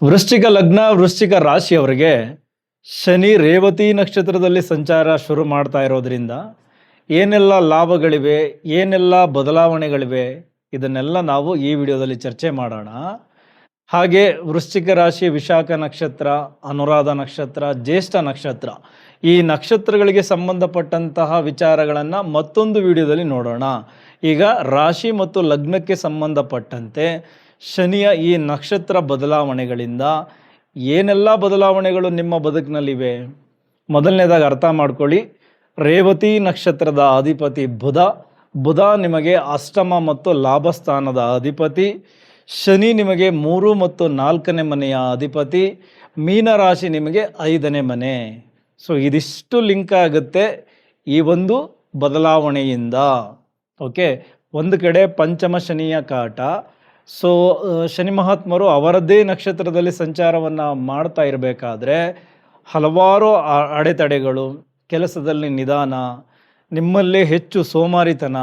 ವೃಶ್ಚಿಕ ಲಗ್ನ ವೃಶ್ಚಿಕ ರಾಶಿಯವರಿಗೆ ಶನಿ ರೇವತಿ ನಕ್ಷತ್ರದಲ್ಲಿ ಸಂಚಾರ ಶುರು ಮಾಡ್ತಾ ಇರೋದ್ರಿಂದ ಏನೆಲ್ಲ ಲಾಭಗಳಿವೆ, ಏನೆಲ್ಲ ಬದಲಾವಣೆಗಳಿವೆ, ಇದನ್ನೆಲ್ಲ ನಾವು ಈ ವಿಡಿಯೋದಲ್ಲಿ ಚರ್ಚೆ ಮಾಡೋಣ. ಹಾಗೆ ವೃಶ್ಚಿಕ ರಾಶಿ ವಿಶಾಖ ನಕ್ಷತ್ರ, ಅನುರಾಧ ನಕ್ಷತ್ರ, ಜ್ಯೇಷ್ಠ ನಕ್ಷತ್ರ, ಈ ನಕ್ಷತ್ರಗಳಿಗೆ ಸಂಬಂಧಪಟ್ಟಂತಹ ವಿಚಾರಗಳನ್ನು ಮತ್ತೊಂದು ವಿಡಿಯೋದಲ್ಲಿ ನೋಡೋಣ. ಈಗ ರಾಶಿ ಮತ್ತು ಲಗ್ನಕ್ಕೆ ಸಂಬಂಧಪಟ್ಟಂತೆ ಶನಿಯ ಈ ನಕ್ಷತ್ರ ಬದಲಾವಣೆಗಳಿಂದ ಏನೆಲ್ಲ ಬದಲಾವಣೆಗಳು ನಿಮ್ಮ ಬದುಕಿನಲ್ಲಿವೆ ಮೊದಲನೇದಾಗಿ ಅರ್ಥ ಮಾಡ್ಕೊಳ್ಳಿ. ರೇವತಿ ನಕ್ಷತ್ರದ ಅಧಿಪತಿ ಬುಧ ನಿಮಗೆ ಅಷ್ಟಮ ಮತ್ತು ಲಾಭ ಸ್ಥಾನದ ಅಧಿಪತಿ. ಶನಿ ನಿಮಗೆ 3 ಮತ್ತು 4ನೇ ಮನೆಯ ಅಧಿಪತಿ. ಮೀನರಾಶಿ ನಿಮಗೆ 5ನೇ ಮನೆ. ಸೊ ಇದಿಷ್ಟು ಲಿಂಕ್ ಆಗುತ್ತೆ ಈ ಒಂದು ಬದಲಾವಣೆಯಿಂದ. ಓಕೆ, ಒಂದು ಕಡೆ ಪಂಚಮ ಶನಿಯ ಕಾಟ. ಸೊ ಶನಿ ಮಹಾತ್ಮರು ಅವರದ್ದೇ ನಕ್ಷತ್ರದಲ್ಲಿ ಸಂಚಾರವನ್ನು ಮಾಡ್ತಾ ಇರಬೇಕಾದ್ರೆ ಹಲವಾರು ಅಡೆತಡೆಗಳು, ಕೆಲಸದಲ್ಲಿ ನಿಧಾನ, ನಿಮ್ಮಲ್ಲೇ ಹೆಚ್ಚು ಸೋಮಾರಿತನ,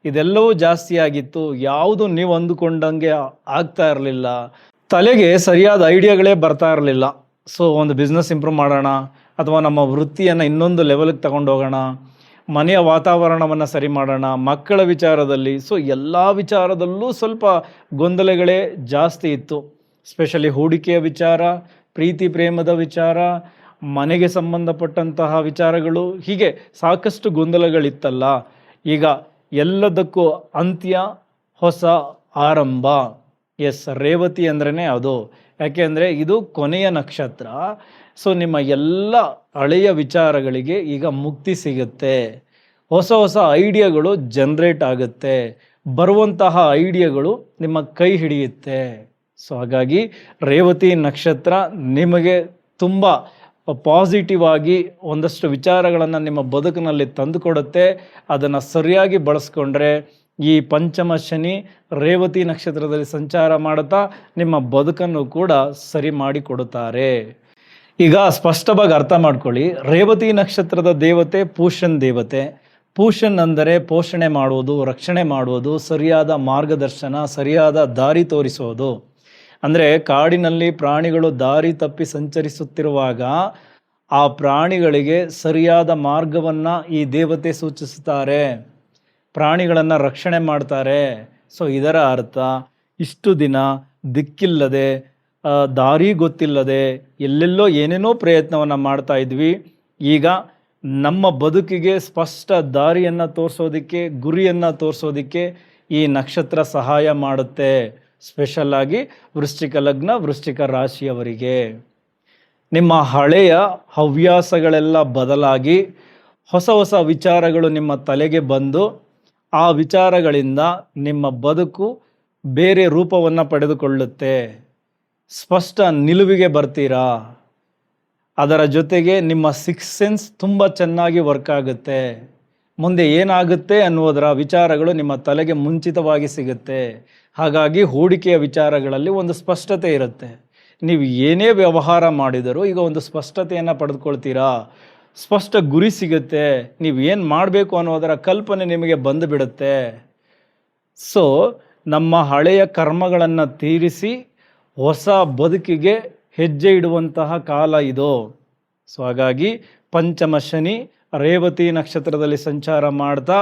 ಇದೆಲ್ಲವೂ ಜಾಸ್ತಿ ಆಗಿತ್ತು. ಯಾವುದು ನೀವು ಅಂದುಕೊಂಡಂಗೆ ಆಗ್ತಾ ಇರಲಿಲ್ಲ, ತಲೆಗೆ ಸರಿಯಾದ ಐಡಿಯಾಗಳೇ ಬರ್ತಾ ಇರಲಿಲ್ಲ. ಸೊ ಒಂದು ಬಿಸ್ನೆಸ್ ಇಂಪ್ರೂವ್ ಮಾಡೋಣ ಅಥವಾ ನಮ್ಮ ವೃತ್ತಿಯನ್ನು ಇನ್ನೊಂದು ಲೆವೆಲ್ಗೆ ತಗೊಂಡು ಹೋಗೋಣ, ಮನೆಯ ವಾತಾವರಣವನ್ನು ಸರಿ ಮಾಡೋಣ, ಮಕ್ಕಳ ವಿಚಾರದಲ್ಲಿ, ಸೊ ಎಲ್ಲ ವಿಚಾರದಲ್ಲೂ ಸ್ವಲ್ಪ ಗೊಂದಲಗಳೇ ಜಾಸ್ತಿ ಇತ್ತು. ಸ್ಪೆಷಲಿ ಹೂಡಿಕೆಯ ವಿಚಾರ, ಪ್ರೀತಿ ಪ್ರೇಮದ ವಿಚಾರ, ಮನೆಗೆ ಸಂಬಂಧಪಟ್ಟಂತಹ ವಿಚಾರಗಳು, ಹೀಗೆ ಸಾಕಷ್ಟು ಗೊಂದಲಗಳಿತ್ತಲ್ಲ. ಈಗ ಎಲ್ಲದಕ್ಕೂ ಅಂತ್ಯ, ಹೊಸ ಆರಂಭ. ಎಸ್, ರೇವತಿ ಅಂದ್ರೇ ಅದು. ಯಾಕೆಂದರೆ ಇದು ಕೊನೆಯ ನಕ್ಷತ್ರ. ಸೊ ನಿಮ್ಮ ಎಲ್ಲ ಹಳೆಯ ವಿಚಾರಗಳಿಗೆ ಈಗ ಮುಕ್ತಿ ಸಿಗುತ್ತೆ. ಹೊಸ ಹೊಸ ಐಡಿಯಾಗಳು ಜನ್ರೇಟ್ ಆಗುತ್ತೆ. ಬರುವಂತಹ ಐಡಿಯಾಗಳು ನಿಮ್ಮ ಕೈ ಹಿಡಿಯುತ್ತೆ. ಸೊ ಹಾಗಾಗಿ ರೇವತಿ ನಕ್ಷತ್ರ ನಿಮಗೆ ತುಂಬ ಪಾಸಿಟಿವ್ ಆಗಿ ಒಂದಷ್ಟು ವಿಚಾರಗಳನ್ನು ನಿಮ್ಮ ಬದುಕಿನಲ್ಲಿ ತಂದುಕೊಡುತ್ತೆ. ಅದನ್ನು ಸರಿಯಾಗಿ ಬಳಸ್ಕೊಂಡ್ರೆ ಈ ಪಂಚಮ ಶನಿ ರೇವತಿ ನಕ್ಷತ್ರದಲ್ಲಿ ಸಂಚಾರ ಮಾಡುತ್ತಾ ನಿಮ್ಮ ಬದುಕನ್ನು ಕೂಡ ಸರಿ ಮಾಡಿಕೊಡುತ್ತಾರೆ. ಈಗ ಸ್ಪಷ್ಟವಾಗಿ ಅರ್ಥ ಮಾಡ್ಕೊಳ್ಳಿ. ರೇವತಿ ನಕ್ಷತ್ರದ ದೇವತೆ ಪೂಷನ್ ದೇವತೆ. ಪೂಷನ್ ಅಂದರೆ ಪೋಷಣೆ ಮಾಡುವುದು, ರಕ್ಷಣೆ ಮಾಡುವುದು, ಸರಿಯಾದ ಮಾರ್ಗದರ್ಶನ, ಸರಿಯಾದ ದಾರಿ ತೋರಿಸುವುದು. ಅಂದರೆ ಕಾಡಿನಲ್ಲಿ ಪ್ರಾಣಿಗಳು ದಾರಿ ತಪ್ಪಿ ಸಂಚರಿಸುತ್ತಿರುವಾಗ ಆ ಪ್ರಾಣಿಗಳಿಗೆ ಸರಿಯಾದ ಮಾರ್ಗವನ್ನು ಈ ದೇವತೆ ಸೂಚಿಸುತ್ತಾರೆ, ಪ್ರಾಣಿಗಳನ್ನು ರಕ್ಷಣೆ ಮಾಡ್ತಾರೆ. ಸೊ ಇದರ ಅರ್ಥ, ಇಷ್ಟು ದಿನ ದಿಕ್ಕಿಲ್ಲದೆ, ದಾರಿ ಗೊತ್ತಿಲ್ಲದೆ ಎಲ್ಲೆಲ್ಲೋ ಏನೇನೋ ಪ್ರಯತ್ನವನ್ನು ಮಾಡ್ತಾ ಇದ್ವಿ. ಈಗ ನಮ್ಮ ಬದುಕಿಗೆ ಸ್ಪಷ್ಟ ದಾರಿಯನ್ನು ತೋರಿಸೋದಕ್ಕೆ, ಗುರಿಯನ್ನು ತೋರಿಸೋದಕ್ಕೆ ಈ ನಕ್ಷತ್ರ ಸಹಾಯ ಮಾಡುತ್ತೆ. ಸ್ಪೆಷಲ್ಲಾಗಿ ವೃಶ್ಚಿಕ ಲಗ್ನ ವೃಶ್ಚಿಕ ರಾಶಿಯವರಿಗೆ ನಿಮ್ಮ ಹಳೆಯ ಹವ್ಯಾಸಗಳೆಲ್ಲ ಬದಲಾಗಿ ಹೊಸ ಹೊಸ ವಿಚಾರಗಳು ನಿಮ್ಮ ತಲೆಗೆ ಬಂದು ಆ ವಿಚಾರಗಳಿಂದ ನಿಮ್ಮ ಬದುಕು ಬೇರೆ ರೂಪವನ್ನು ಪಡೆದುಕೊಳ್ಳುತ್ತೆ. ಸ್ಪಷ್ಟ ನಿಲುವಿಗೆ ಬರ್ತೀರಾ. ಅದರ ಜೊತೆಗೆ ನಿಮ್ಮ 6th ಸೆನ್ಸ್ ತುಂಬ ಚೆನ್ನಾಗಿ ವರ್ಕ್ ಆಗುತ್ತೆ. ಮುಂದೆ ಏನಾಗುತ್ತೆ ಅನ್ನುವುದರ ವಿಚಾರಗಳು ನಿಮ್ಮ ತಲೆಗೆ ಮುಂಚಿತವಾಗಿ ಸಿಗುತ್ತೆ. ಹಾಗಾಗಿ ಹೂಡಿಕೆಯ ವಿಚಾರಗಳಲ್ಲಿ ಒಂದು ಸ್ಪಷ್ಟತೆ ಇರುತ್ತೆ. ನೀವು ಏನೇ ವ್ಯವಹಾರ ಮಾಡಿದರೂ ಈಗ ಒಂದು ಸ್ಪಷ್ಟತೆಯನ್ನು ಪಡೆದುಕೊಳ್ತೀರಾ. ಸ್ಪಷ್ಟ ಗುರಿ ಸಿಗುತ್ತೆ. ನೀವು ಏನು ಮಾಡಬೇಕು ಅನ್ನೋದರ ಕಲ್ಪನೆ ನಿಮಗೆ ಬಂದು ಬಿಡುತ್ತೆ. ಸೊ ನಮ್ಮ ಹಳೆಯ ಕರ್ಮಗಳನ್ನು ತೀರಿಸಿ ಹೊಸ ಬದುಕಿಗೆ ಹೆಜ್ಜೆ ಇಡುವಂತಹ ಕಾಲ ಇದು. ಸೊ ಹಾಗಾಗಿ ಪಂಚಮ ಶನಿ ರೇವತಿ ನಕ್ಷತ್ರದಲ್ಲಿ ಸಂಚಾರ ಮಾಡ್ತಾ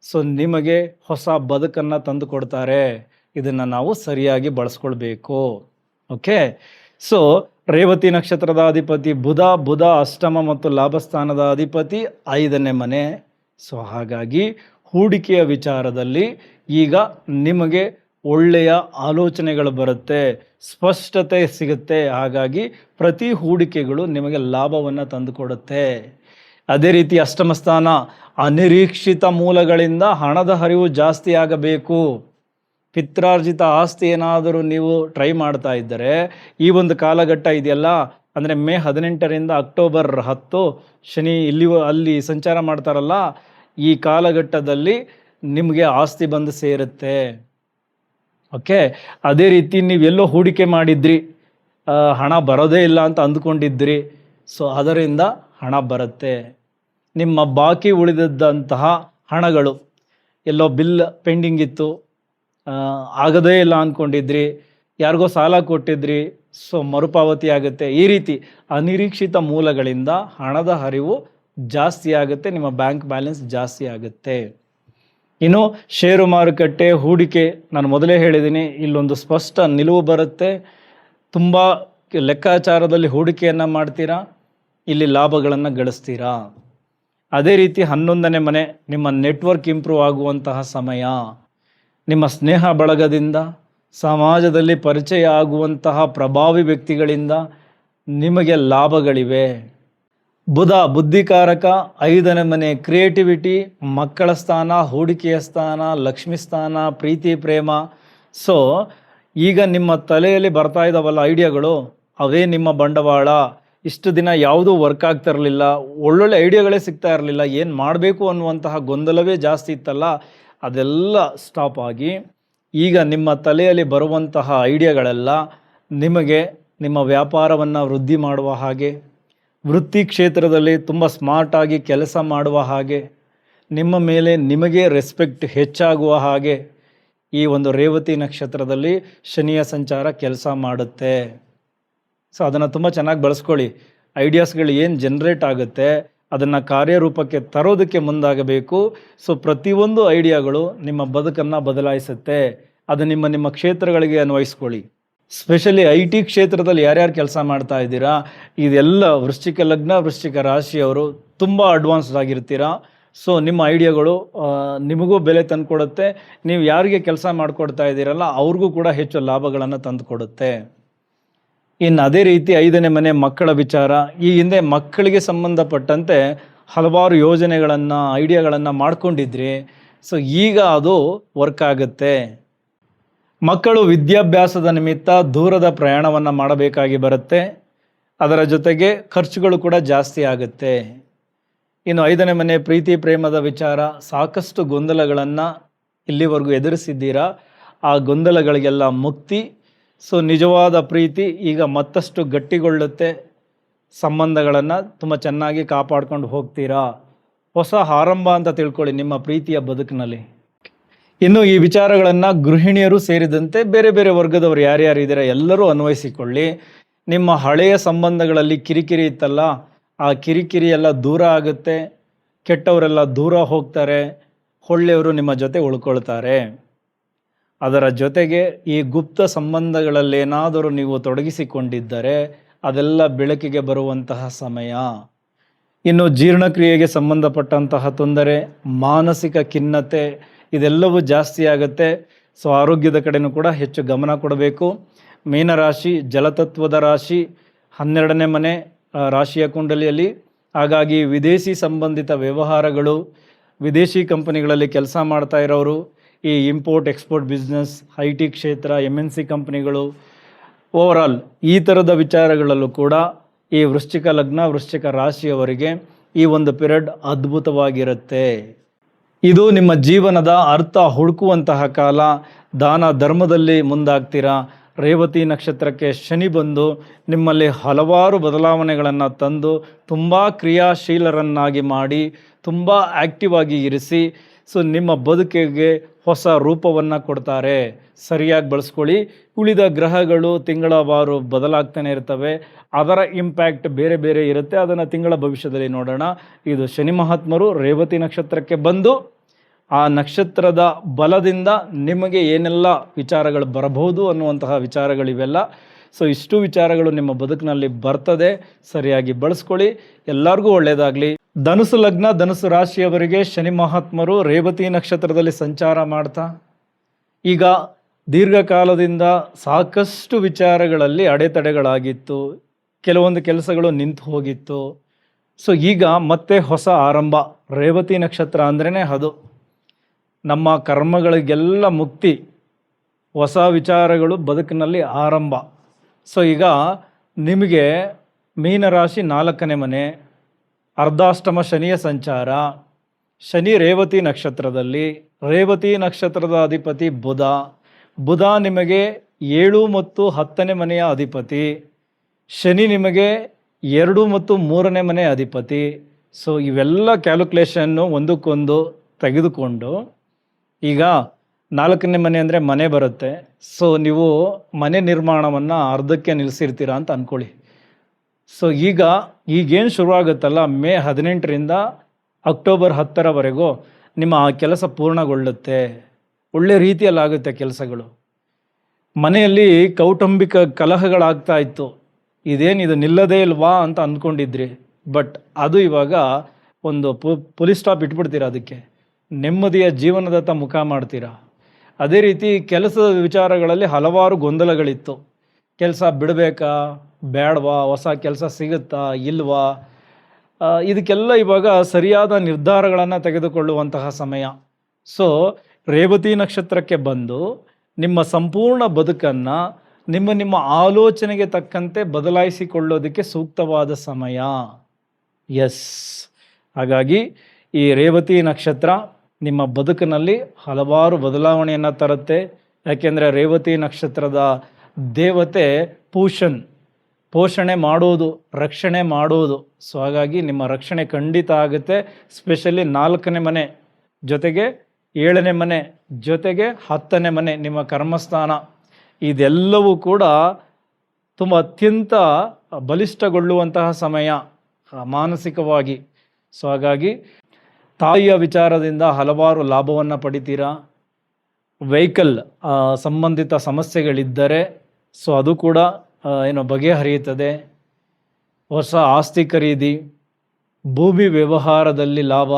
ಸೊ ನಿಮಗೆ ಹೊಸ ಬದುಕನ್ನು ತಂದು ಕೊಡ್ತಾರೆ. ಇದನ್ನು ನಾವು ಸರಿಯಾಗಿ ಬಳಸ್ಕೊಳ್ಬೇಕು. ಓಕೆ, ಸೊ ರೇವತಿ ನಕ್ಷತ್ರದ ಅಧಿಪತಿ ಬುಧ ಅಷ್ಟಮ ಮತ್ತು ಲಾಭಸ್ಥಾನದ ಅಧಿಪತಿ 5ನೇ ಮನೆ. ಸೊ ಹಾಗಾಗಿ ಹೂಡಿಕೆಯ ವಿಚಾರದಲ್ಲಿ ಈಗ ನಿಮಗೆ ಒಳ್ಳೆಯ ಆಲೋಚನೆಗಳು ಬರುತ್ತೆ, ಸ್ಪಷ್ಟತೆ ಸಿಗುತ್ತೆ. ಹಾಗಾಗಿ ಪ್ರತಿ ಹೂಡಿಕೆಗಳು ನಿಮಗೆ ಲಾಭವನ್ನು ತಂದುಕೊಡುತ್ತೆ. ಅದೇ ರೀತಿ ಅಷ್ಟಮ ಸ್ಥಾನ, ಅನಿರೀಕ್ಷಿತ ಮೂಲಗಳಿಂದ ಹಣದ ಹರಿವು ಜಾಸ್ತಿ ಆಗಬೇಕು. ಪಿತ್ರಾರ್ಜಿತ ಆಸ್ತಿ ಏನಾದರೂ ನೀವು ಟ್ರೈ ಮಾಡ್ತಾ ಇದ್ದರೆ ಈ ಒಂದು ಕಾಲಘಟ್ಟ ಇದೆಯಲ್ಲ, ಅಂದರೆ ಮೇ 18ರಿಂದ ಅಕ್ಟೋಬರ್ 10 ಶನಿ ಅಲ್ಲಿ ಸಂಚಾರ ಮಾಡ್ತಾರಲ್ಲ, ಈ ಕಾಲಘಟ್ಟದಲ್ಲಿ ನಿಮಗೆ ಆಸ್ತಿ ಬಂದು ಸೇರುತ್ತೆ. ಓಕೆ, ಅದೇ ರೀತಿ ನೀವೆಲ್ಲೋ ಹೂಡಿಕೆ ಮಾಡಿದ್ರಿ, ಹಣ ಬರೋದೇ ಇಲ್ಲ ಅಂತ ಅಂದ್ಕೊಂಡಿದ್ರಿ. ಸೊ ಅದರಿಂದ ಹಣ ಬರುತ್ತೆ. ನಿಮ್ಮ ಬಾಕಿ ಉಳಿದದ್ದಂತಹ ಹಣಗಳು, ಎಲ್ಲೋ ಬಿಲ್ ಪೆಂಡಿಂಗ್ ಇತ್ತು, ಆಗದೇ ಇಲ್ಲ ಅಂದ್ಕೊಂಡಿದ್ರಿ, ಯಾರಿಗೋ ಸಾಲ ಕೊಟ್ಟಿದ್ರಿ, ಸೊ ಮರುಪಾವತಿ ಆಗುತ್ತೆ. ಈ ರೀತಿ ಅನಿರೀಕ್ಷಿತ ಮೂಲಗಳಿಂದ ಹಣದ ಹರಿವು ಜಾಸ್ತಿ ಆಗುತ್ತೆ, ನಿಮ್ಮ ಬ್ಯಾಂಕ್ ಬ್ಯಾಲೆನ್ಸ್ ಜಾಸ್ತಿ ಆಗುತ್ತೆ. ಇನ್ನು ಷೇರು ಮಾರುಕಟ್ಟೆ, ಹೂಡಿಕೆ, ನಾನು ಮೊದಲೇ ಹೇಳಿದ್ದೀನಿ, ಇಲ್ಲೊಂದು ಸ್ಪಷ್ಟ ನಿಲುವು ಬರುತ್ತೆ. ತುಂಬ ಲೆಕ್ಕಾಚಾರದಲ್ಲಿ ಹೂಡಿಕೆಯನ್ನು ಮಾಡ್ತೀರಾ, ಇಲ್ಲಿ ಲಾಭಗಳನ್ನು ಗಳಿಸ್ತೀರಾ. ಅದೇ ರೀತಿ 11ನೇ ಮನೆ ನಿಮ್ಮ ನೆಟ್ವರ್ಕ್ ಇಂಪ್ರೂವ್ ಆಗುವಂತಹ ಸಮಯ. ನಿಮ್ಮ ಸ್ನೇಹ ಬಳಗದಿಂದ, ಸಮಾಜದಲ್ಲಿ ಪರಿಚಯ ಆಗುವಂತಹ ಪ್ರಭಾವಿ ವ್ಯಕ್ತಿಗಳಿಂದ ನಿಮಗೆ ಲಾಭಗಳಿವೆ. ಬುಧ ಬುದ್ಧಿಕಾರಕ, 5ನೇ ಮನೆ ಕ್ರಿಯೇಟಿವಿಟಿ, ಮಕ್ಕಳ ಸ್ಥಾನ, ಹೂಡಿಕೆಯ ಸ್ಥಾನ, ಲಕ್ಷ್ಮಿ ಸ್ಥಾನ, ಪ್ರೀತಿ ಪ್ರೇಮ. ಸೊ ಈಗ ನಿಮ್ಮ ತಲೆಯಲ್ಲಿ ಬರ್ತಾ ಇದ್ದಾವಲ್ಲ ಐಡಿಯಾಗಳು, ಅವೇ ನಿಮ್ಮ ಬಂಡವಾಳ. ಇಷ್ಟು ದಿನ ಯಾವುದೂ ವರ್ಕ್ ಆಗ್ತಾ ಇರಲಿಲ್ಲ, ಒಳ್ಳೊಳ್ಳೆ ಐಡಿಯಾಗಳೇ ಸಿಗ್ತಾ ಇರಲಿಲ್ಲ, ಏನು ಮಾಡಬೇಕು ಅನ್ನುವಂತಹ ಗೊಂದಲವೇ ಜಾಸ್ತಿ ಇತ್ತಲ್ಲ, ಅದೆಲ್ಲ ಸ್ಟಾಪ್ ಆಗಿ ಈಗ ನಿಮ್ಮ ತಲೆಯಲ್ಲಿ ಬರುವಂತಹ ಐಡಿಯಾಗಳೆಲ್ಲ ನಿಮಗೆ ನಿಮ್ಮ ವ್ಯಾಪಾರವನ್ನು ವೃದ್ಧಿ ಮಾಡುವ ಹಾಗೆ, ವೃತ್ತಿ ಕ್ಷೇತ್ರದಲ್ಲಿ ತುಂಬ ಸ್ಮಾರ್ಟಾಗಿ ಕೆಲಸ ಮಾಡುವ ಹಾಗೆ, ನಿಮ್ಮ ಮೇಲೆ ನಿಮಗೆ ರೆಸ್ಪೆಕ್ಟ್ ಹೆಚ್ಚಾಗುವ ಹಾಗೆ ಈ ಒಂದು ರೇವತಿ ನಕ್ಷತ್ರದಲ್ಲಿ ಶನಿಯ ಸಂಚಾರ ಕೆಲಸ ಮಾಡುತ್ತೆ. ಸೊ ಅದನ್ನು ತುಂಬ ಚೆನ್ನಾಗಿ ಬಳಸ್ಕೊಳ್ಳಿ. ಐಡಿಯಾಸ್ಗಳು ಏನು ಜನ್ರೇಟ್ ಆಗುತ್ತೆ ಅದನ್ನು ಕಾರ್ಯರೂಪಕ್ಕೆ ತರೋದಕ್ಕೆ ಮುಂದಾಗಬೇಕು. ಸೊ ಪ್ರತಿಯೊಂದು ಐಡಿಯಾಗಳು ನಿಮ್ಮ ಬದುಕನ್ನು ಬದಲಾಯಿಸುತ್ತೆ. ಅದು ನಿಮ್ಮ ಕ್ಷೇತ್ರಗಳಿಗೆ ಅನ್ವಯಿಸ್ಕೊಳ್ಳಿ. ಸ್ಪೆಷಲಿ IT ಕ್ಷೇತ್ರದಲ್ಲಿ ಯಾರ್ಯಾರು ಕೆಲಸ ಮಾಡ್ತಾ ಇದ್ದೀರಾ, ಇದೆಲ್ಲ ವೃಶ್ಚಿಕ ಲಗ್ನ, ವೃಶ್ಚಿಕ ರಾಶಿಯವರು ತುಂಬ ಅಡ್ವಾನ್ಸ್ಡ್ ಆಗಿರ್ತೀರಾ. ಸೊ ನಿಮ್ಮ ಐಡಿಯಾಗಳು ನಿಮಗೂ ಬೆಲೆ ತಂದುಕೊಡುತ್ತೆ. ನೀವು ಯಾರಿಗೆ ಕೆಲಸ ಮಾಡಿಕೊಡ್ತಾ ಇದ್ದೀರಲ್ಲ ಅವ್ರಿಗೂ ಕೂಡ ಹೆಚ್ಚು ಲಾಭಗಳನ್ನು ತಂದುಕೊಡುತ್ತೆ. ಇನ್ನು ಅದೇ ರೀತಿ 5ನೇ ಮನೆ ಮಕ್ಕಳ ವಿಚಾರ. ಈ ಹಿಂದೆ ಮಕ್ಕಳಿಗೆ ಸಂಬಂಧಪಟ್ಟಂತೆ ಹಲವಾರು ಯೋಜನೆಗಳನ್ನು, ಐಡಿಯಾಗಳನ್ನು ಮಾಡ್ಕೊಂಡಿದ್ರಿ. ಸೊ ಈಗ ಅದು ವರ್ಕ್ ಆಗುತ್ತೆ. ಮಕ್ಕಳು ವಿದ್ಯಾಭ್ಯಾಸದ ನಿಮಿತ್ತ ದೂರದ ಪ್ರಯಾಣವನ್ನು ಮಾಡಬೇಕಾಗಿ ಬರುತ್ತೆ. ಅದರ ಜೊತೆಗೆ ಖರ್ಚುಗಳು ಕೂಡ ಜಾಸ್ತಿ ಆಗುತ್ತೆ. ಇನ್ನು 5ನೇ ಮನೆ ಪ್ರೀತಿ ಪ್ರೇಮದ ವಿಚಾರ. ಸಾಕಷ್ಟು ಗೊಂದಲಗಳನ್ನು ಇಲ್ಲಿವರೆಗೂ ಎದುರಿಸಿದ್ದೀರಾ, ಆ ಗೊಂದಲಗಳಿಗೆಲ್ಲ ಮುಕ್ತಿ. ಸೊ ನಿಜವಾದ ಪ್ರೀತಿ ಈಗ ಮತ್ತಷ್ಟು ಗಟ್ಟಿಗೊಳ್ಳುತ್ತೆ. ಸಂಬಂಧಗಳನ್ನು ತುಂಬ ಚೆನ್ನಾಗಿ ಕಾಪಾಡ್ಕೊಂಡು ಹೋಗ್ತೀರಾ. ಹೊಸ ಆರಂಭ ಅಂತ ತಿಳ್ಕೊಳ್ಳಿ ನಿಮ್ಮ ಪ್ರೀತಿಯ ಬದುಕಿನಲ್ಲಿ. ಇನ್ನು ಈ ವಿಚಾರಗಳನ್ನು ಗೃಹಿಣಿಯರು ಸೇರಿದಂತೆ ಬೇರೆ ಬೇರೆ ವರ್ಗದವರು ಯಾರ್ಯಾರು ಇದ್ದೀರಾ ಎಲ್ಲರೂ ಅನ್ವಯಿಸಿಕೊಳ್ಳಿ. ನಿಮ್ಮ ಹಳೆಯ ಸಂಬಂಧಗಳಲ್ಲಿ ಕಿರಿಕಿರಿ ಇತ್ತಲ್ಲ, ಆ ಕಿರಿಕಿರಿ ಎಲ್ಲ ದೂರ ಆಗುತ್ತೆ. ಕೆಟ್ಟವರೆಲ್ಲ ದೂರ ಹೋಗ್ತಾರೆ, ಒಳ್ಳೆಯವರು ನಿಮ್ಮ ಜೊತೆ ಉಳ್ಕೊಳ್ತಾರೆ. ಅದರ ಜೊತೆಗೆ ಈ ಗುಪ್ತ ಸಂಬಂಧಗಳಲ್ಲೇನಾದರೂ ನೀವು ತೊಡಗಿಸಿಕೊಂಡಿದ್ದರೆ ಅದೆಲ್ಲ ಬೆಳಕಿಗೆ ಬರುವಂತಹ ಸಮಯ. ಇನ್ನು ಜೀರ್ಣಕ್ರಿಯೆಗೆ ಸಂಬಂಧಪಟ್ಟಂತಹ ತೊಂದರೆ, ಮಾನಸಿಕ ಖಿನ್ನತೆ ಇದೆಲ್ಲವೂ ಜಾಸ್ತಿ ಆಗುತ್ತೆ. ಸೊ ಆರೋಗ್ಯದ ಕಡೆನೂ ಕೂಡ ಹೆಚ್ಚು ಗಮನ ಕೊಡಬೇಕು. ಮೀನರಾಶಿ ಜಲತತ್ವದ ರಾಶಿ, 12ನೇ ಮನೆ ರಾಶಿಯ ಕುಂಡಲಿಯಲ್ಲಿ. ಹಾಗಾಗಿ ವಿದೇಶಿ ಸಂಬಂಧಿತ ವ್ಯವಹಾರಗಳು, ವಿದೇಶಿ ಕಂಪನಿಗಳಲ್ಲಿ ಕೆಲಸ ಮಾಡ್ತಾ ಇರೋರು, ಈ ಇಂಪೋರ್ಟ್ ಎಕ್ಸ್ಪೋರ್ಟ್ ಬಿಸ್ನೆಸ್, IT ಕ್ಷೇತ್ರ, MNC ಕಂಪನಿಗಳು, ಓವರಾಲ್ ಈ ಥರದ ವಿಚಾರಗಳಲ್ಲೂ ಕೂಡ ಈ ವೃಶ್ಚಿಕ ಲಗ್ನ, ವೃಶ್ಚಿಕ ರಾಶಿಯವರಿಗೆ ಈ ಒಂದು ಪಿರಿಯಡ್ ಅದ್ಭುತವಾಗಿರುತ್ತೆ. ಇದು ನಿಮ್ಮ ಜೀವನದ ಅರ್ಥ ಹುಡುಕುವಂತಹ ಕಾಲ. ದಾನ ಧರ್ಮದಲ್ಲಿ ಮುಂದಾಗ್ತೀರಾ. ರೇವತಿ ನಕ್ಷತ್ರಕ್ಕೆ ಶನಿ ಬಂದು ನಿಮ್ಮಲ್ಲಿ ಹಲವಾರು ಬದಲಾವಣೆಗಳನ್ನು ತಂದು ತುಂಬ ಕ್ರಿಯಾಶೀಲರನ್ನಾಗಿ ಮಾಡಿ, ತುಂಬ ಆ್ಯಕ್ಟಿವ್ ಆಗಿ ಇರಿಸಿ, ಸೊ ನಿಮ್ಮ ಬದುಕಿಗೆ ಹೊಸ ರೂಪವನ್ನು ಕೊಡ್ತಾರೆ. ಸರಿಯಾಗಿ ಬಳಸ್ಕೊಳ್ಳಿ. ಉಳಿದ ಗ್ರಹಗಳು ತಿಂಗಳವಾರು ಬದಲಾಗ್ತಾನೆ ಇರ್ತವೆ, ಅದರ ಇಂಪ್ಯಾಕ್ಟ್ ಬೇರೆ ಬೇರೆ ಇರುತ್ತೆ. ಅದನ್ನು ತಿಂಗಳ ಭವಿಷ್ಯದಲ್ಲಿ ನೋಡೋಣ. ಇದು ಶನಿ ಮಹಾತ್ಮರು ರೇವತಿ ನಕ್ಷತ್ರಕ್ಕೆ ಬಂದು ಆ ನಕ್ಷತ್ರದ ಬಲದಿಂದ ನಿಮಗೆ ಏನೆಲ್ಲ ವಿಚಾರಗಳು ಬರಬಹುದು ಅನ್ನುವಂತಹ ವಿಚಾರಗಳಿವೆಲ್ಲ. ಸೊ ಇಷ್ಟು ವಿಚಾರಗಳು ನಿಮ್ಮ ಬದುಕಿನಲ್ಲಿ ಬರ್ತದೆ. ಸರಿಯಾಗಿ ಬಳಸ್ಕೊಳ್ಳಿ. ಎಲ್ಲರಿಗೂ ಒಳ್ಳೆಯದಾಗಲಿ. ಧನುಸು ಲಗ್ನ, ಧನುಸು ರಾಶಿಯವರಿಗೆ ಶನಿ ಮಹಾತ್ಮರು ರೇವತಿ ನಕ್ಷತ್ರದಲ್ಲಿ ಸಂಚಾರ ಮಾಡ್ತಾ ಈಗ ದೀರ್ಘಕಾಲದಿಂದ ಸಾಕಷ್ಟು ವಿಚಾರಗಳಲ್ಲಿ ಅಡೆತಡೆಗಳಾಗಿತ್ತು, ಕೆಲವೊಂದು ಕೆಲಸಗಳು ನಿಂತು ಹೋಗಿತ್ತು. ಸೊ ಈಗ ಮತ್ತೆ ಹೊಸ ಆರಂಭ. ರೇವತಿ ನಕ್ಷತ್ರ ಅಂದ್ರೇ ಅದು ನಮ್ಮ ಕರ್ಮಗಳಿಗೆಲ್ಲ ಮುಕ್ತಿ, ಹೊಸ ವಿಚಾರಗಳು ಬದುಕಿನಲ್ಲಿ ಆರಂಭ. ಸೊ ಈಗ ನಿಮಗೆ ಮೀನರಾಶಿ 4ನೇ ಮನೆ, ಅರ್ಧಾಷ್ಟಮ ಶನಿಯ ಸಂಚಾರ. ಶನಿ ರೇವತಿ ನಕ್ಷತ್ರದಲ್ಲಿ, ರೇವತಿ ನಕ್ಷತ್ರದ ಅಧಿಪತಿ ಬುಧ. ಬುಧ ನಿಮಗೆ 7 ಮತ್ತು 10ನೇ ಮನೆಯ ಅಧಿಪತಿ. ಶನಿ ನಿಮಗೆ 2 ಮತ್ತು 3ನೇ ಮನೆ ಅಧಿಪತಿ. ಸೊ ಇವೆಲ್ಲ ಕ್ಯಾಲ್ಕುಲೇಷನ್ನು ಒಂದಕ್ಕೊಂದು ತೆಗೆದುಕೊಂಡು ಈಗ 4ನೇ ಮನೆ ಅಂದರೆ ಮನೆ ಬರುತ್ತೆ. ಸೊ ನೀವು ಮನೆ ನಿರ್ಮಾಣವನ್ನು ಅರ್ಧಕ್ಕೆ ನಿಲ್ಲಿಸಿರ್ತೀರಾ ಅಂತ ಅಂದ್ಕೊಳ್ಳಿ. ಸೊ ಈಗೇನು ಶುರುವಾಗುತ್ತಲ್ಲ, ಮೇ 18ರಿಂದ ಅಕ್ಟೋಬರ್ 10ರವರೆಗೂ ನಿಮ್ಮ ಆ ಕೆಲಸ ಪೂರ್ಣಗೊಳ್ಳುತ್ತೆ. ಒಳ್ಳೆ ರೀತಿಯಲ್ಲಾಗುತ್ತೆ ಕೆಲಸಗಳು. ಮನೆಯಲ್ಲಿ ಕೌಟುಂಬಿಕ ಕಲಹಗಳಾಗ್ತಾ ಇತ್ತು, ಇದು ನಿಲ್ಲದೇ ಇಲ್ವಾ ಅಂತ ಅಂದ್ಕೊಂಡಿದ್ರಿ. ಬಟ್ ಅದು ಇವಾಗ ಒಂದು ಪುಲಿ ಸ್ಟಾಪ್ ಇಟ್ಬಿಡ್ತೀರಾ. ಅದಕ್ಕೆ ನೆಮ್ಮದಿಯ ಜೀವನದತ್ತ ಮುಖ ಮಾಡ್ತೀರಾ. ಅದೇ ರೀತಿ ಕೆಲಸದ ವಿಚಾರಗಳಲ್ಲಿ ಹಲವಾರು ಗೊಂದಲಗಳಿತ್ತು. ಕೆಲಸ ಬಿಡಬೇಕಾ ಬೇಡವಾ, ಹೊಸ ಕೆಲಸ ಸಿಗುತ್ತಾ ಇಲ್ವಾ, ಇದಕ್ಕೆಲ್ಲ ಇವಾಗ ಸರಿಯಾದ ನಿರ್ಧಾರಗಳನ್ನು ತೆಗೆದುಕೊಳ್ಳುವಂತಹ ಸಮಯ. ಸೊ ರೇವತಿ ನಕ್ಷತ್ರಕ್ಕೆ ಬಂದು ನಿಮ್ಮ ಸಂಪೂರ್ಣ ಬದುಕನ್ನು ನಿಮ್ಮ ಆಲೋಚನೆಗೆ ತಕ್ಕಂತೆ ಬದಲಾಯಿಸಿಕೊಳ್ಳೋದಕ್ಕೆ ಸೂಕ್ತವಾದ ಸಮಯ. ಎಸ್, ಹಾಗಾಗಿ ಈ ರೇವತಿ ನಕ್ಷತ್ರ ನಿಮ್ಮ ಬದುಕಿನಲ್ಲಿ ಹಲವಾರು ಬದಲಾವಣೆಯನ್ನು ತರುತ್ತೆ. ಯಾಕೆಂದರೆ ರೇವತಿ ನಕ್ಷತ್ರದ ದೇವತೆ ಪೋಷಣೆ ಮಾಡೋದು, ರಕ್ಷಣೆ ಮಾಡೋದು. ಸೊ ಹಾಗಾಗಿ ನಿಮ್ಮ ರಕ್ಷಣೆ ಖಂಡಿತ ಆಗುತ್ತೆ. ಸ್ಪೆಷಲಿ 4ನೇ ಮನೆ ಜೊತೆಗೆ 7ನೇ ಮನೆ ಜೊತೆಗೆ 10ನೇ ಮನೆ, ನಿಮ್ಮ ಕರ್ಮಸ್ಥಾನ, ಇದೆಲ್ಲವೂ ಕೂಡ ತುಂಬ ಅತ್ಯಂತ ಬಲಿಷ್ಠಗೊಳ್ಳುವಂತಹ ಸಮಯ ಮಾನಸಿಕವಾಗಿ. ಸೊ ಹಾಗಾಗಿ ತಾಯಿಯ ವಿಚಾರದಿಂದ ಹಲವಾರು ಲಾಭವನ್ನು ಪಡಿತೀರಾ. ವೆಹಿಕಲ್ ಸಂಬಂಧಿತ ಸಮಸ್ಯೆಗಳಿದ್ದರೆ ಸೊ ಅದು ಕೂಡ ಬಗೆಹರಿಯುತ್ತದೆ. ಹೊಸ ಆಸ್ತಿ ಖರೀದಿ, ಭೂಮಿ ವ್ಯವಹಾರದಲ್ಲಿ ಲಾಭ,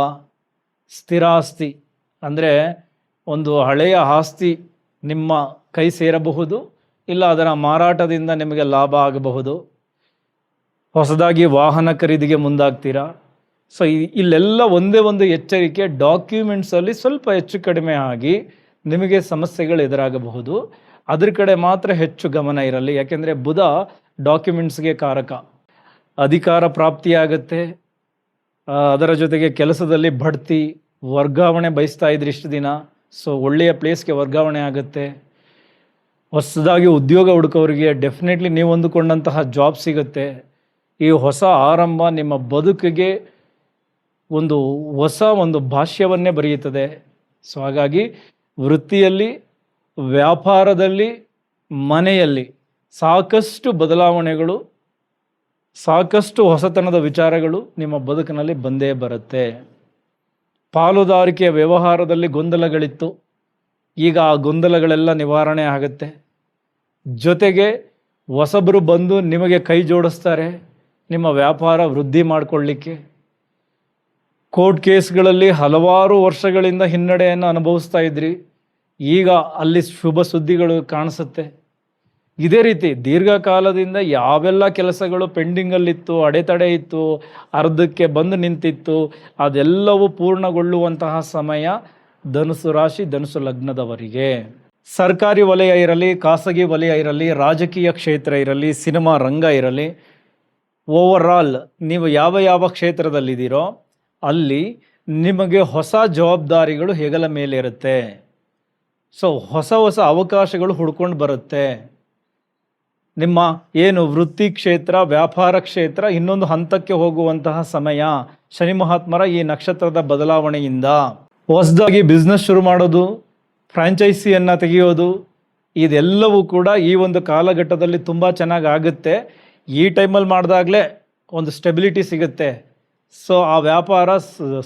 ಸ್ಥಿರಾಸ್ತಿ ಅಂದರೆ ಒಂದು ಹಳೆಯ ಆಸ್ತಿ ನಿಮ್ಮ ಕೈ ಸೇರಬಹುದು, ಇಲ್ಲ ಅದರ ಮಾರಾಟದಿಂದ ನಿಮಗೆ ಲಾಭ ಆಗಬಹುದು. ಹೊಸದಾಗಿ ವಾಹನ ಖರೀದಿಗೆ ಮುಂದಾಗ್ತೀರಾ. ಸೊ ಇಲ್ಲೆಲ್ಲ ಒಂದೇ ಒಂದು ಎಚ್ಚರಿಕೆ, ಡಾಕ್ಯುಮೆಂಟ್ಸಲ್ಲಿ ಸ್ವಲ್ಪ ಹೆಚ್ಚು ಕಡಿಮೆ ಆಗಿ ನಿಮಗೆ ಸಮಸ್ಯೆಗಳು ಎದುರಾಗಬಹುದು. ಅದ್ರ ಕಡೆ ಮಾತ್ರ ಹೆಚ್ಚು ಗಮನ ಇರಲಿ. ಯಾಕೆಂದರೆ ಬುಧ ಡಾಕ್ಯುಮೆಂಟ್ಸ್ಗೆ ಕಾರಕ. ಅಧಿಕಾರ ಪ್ರಾಪ್ತಿಯಾಗತ್ತೆ. ಅದರ ಜೊತೆಗೆ ಕೆಲಸದಲ್ಲಿ ಬಡ್ತಿ, ವರ್ಗಾವಣೆ ಬಯಸ್ತಾ ಇದ್ರಿ ಇಷ್ಟು ದಿನ, ಸೊ ಒಳ್ಳೆಯ ಪ್ಲೇಸ್ಗೆ ವರ್ಗಾವಣೆ ಆಗುತ್ತೆ. ಹೊಸದಾಗಿ ಉದ್ಯೋಗ ಹುಡುಕೋರಿಗೆ ಡೆಫಿನೆಟ್ಲಿ ನೀವು ಅಂದುಕೊಂಡಂತಹ ಜಾಬ್ ಸಿಗುತ್ತೆ. ಈ ಹೊಸ ಆರಂಭ ನಿಮ್ಮ ಬದುಕಿಗೆ ಒಂದು ಭಾಷ್ಯವನ್ನೇ ಬರೆಯುತ್ತದೆ. ಸೊ ಹಾಗಾಗಿ ವೃತ್ತಿಯಲ್ಲಿ, ವ್ಯಾಪಾರದಲ್ಲಿ, ಮನೆಯಲ್ಲಿ ಸಾಕಷ್ಟು ಬದಲಾವಣೆಗಳು, ಸಾಕಷ್ಟು ಹೊಸತನದ ವಿಚಾರಗಳು ನಿಮ್ಮ ಬದುಕಿನಲ್ಲಿ ಬಂದೇ ಬರುತ್ತೆ. ಪಾಲುದಾರಿಕೆಯ ವ್ಯವಹಾರದಲ್ಲಿ ಗೊಂದಲಗಳಿತ್ತು, ಈಗ ಆ ಗೊಂದಲಗಳೆಲ್ಲ ನಿವಾರಣೆ ಆಗುತ್ತೆ. ಜೊತೆಗೆ ಹೊಸಬರು ಬಂದು ನಿಮಗೆ ಕೈ ಜೋಡಿಸ್ತಾರೆ ನಿಮ್ಮ ವ್ಯಾಪಾರ ವೃದ್ಧಿ ಮಾಡಿಕೊಳ್ಳಿಕ್ಕೆ. ಕೋರ್ಟ್ ಕೇಸ್ಗಳಲ್ಲಿ ಹಲವಾರು ವರ್ಷಗಳಿಂದ ಹಿನ್ನಡೆಯನ್ನು ಅನುಭವಿಸ್ತಾ ಇದ್ರಿ, ಈಗ ಅಲ್ಲಿ ಶುಭ ಸುದ್ದಿಗಳು ಕಾಣಿಸುತ್ತೆ. ಇದೇ ರೀತಿ ದೀರ್ಘಕಾಲದಿಂದ ಯಾವೆಲ್ಲ ಕೆಲಸಗಳು ಪೆಂಡಿಂಗಲ್ಲಿತ್ತು, ಅಡೆತಡೆ ಇತ್ತು, ಅರ್ಧಕ್ಕೆ ಬಂದು ನಿಂತಿತ್ತು, ಅದೆಲ್ಲವೂ ಪೂರ್ಣಗೊಳ್ಳುವಂತಹ ಸಮಯ ಧನುಸು ರಾಶಿ, ಧನುಸು ಲಗ್ನದವರಿಗೆ. ಸರ್ಕಾರಿ ವಲಯ ಇರಲಿ, ಖಾಸಗಿ ವಲಯ ಇರಲಿ, ರಾಜಕೀಯ ಕ್ಷೇತ್ರ ಇರಲಿ, ಸಿನಿಮಾ ರಂಗ ಇರಲಿ, ಓವರಾಲ್ ನೀವು ಯಾವ ಕ್ಷೇತ್ರದಲ್ಲಿದ್ದೀರೋ ಅಲ್ಲಿ ನಿಮಗೆ ಹೊಸ ಜವಾಬ್ದಾರಿಗಳು ಹೆಗಲ ಮೇಲೆ ಇರುತ್ತೆ. ಸೊ ಹೊಸ ಅವಕಾಶಗಳು ಹುಡ್ಕೊಂಡು ಬರುತ್ತೆ. ನಿಮ್ಮ ವೃತ್ತಿ ಕ್ಷೇತ್ರ, ವ್ಯಾಪಾರ ಕ್ಷೇತ್ರ ಇನ್ನೊಂದು ಹಂತಕ್ಕೆ ಹೋಗುವಂತಹ ಸಮಯ ಶನಿ ಮಹಾತ್ಮರ ಈ ನಕ್ಷತ್ರದ ಬದಲಾವಣೆಯಿಂದ. ಹೊಸದಾಗಿ ಬಿಸ್ನೆಸ್ ಶುರು ಮಾಡೋದು, ಫ್ರಾಂಚೈಸಿಯನ್ನು ತೆಗೆಯೋದು, ಇದೆಲ್ಲವೂ ಕೂಡ ಈ ಒಂದು ಕಾಲಘಟ್ಟದಲ್ಲಿ ತುಂಬ ಚೆನ್ನಾಗಿ ಆಗುತ್ತೆ. ಈ ಟೈಮಲ್ಲಿ ಮಾಡಿದಾಗಲೇ ಒಂದು ಸ್ಟೆಬಿಲಿಟಿ ಸಿಗುತ್ತೆ. ಸೊ ಆ ವ್ಯಾಪಾರ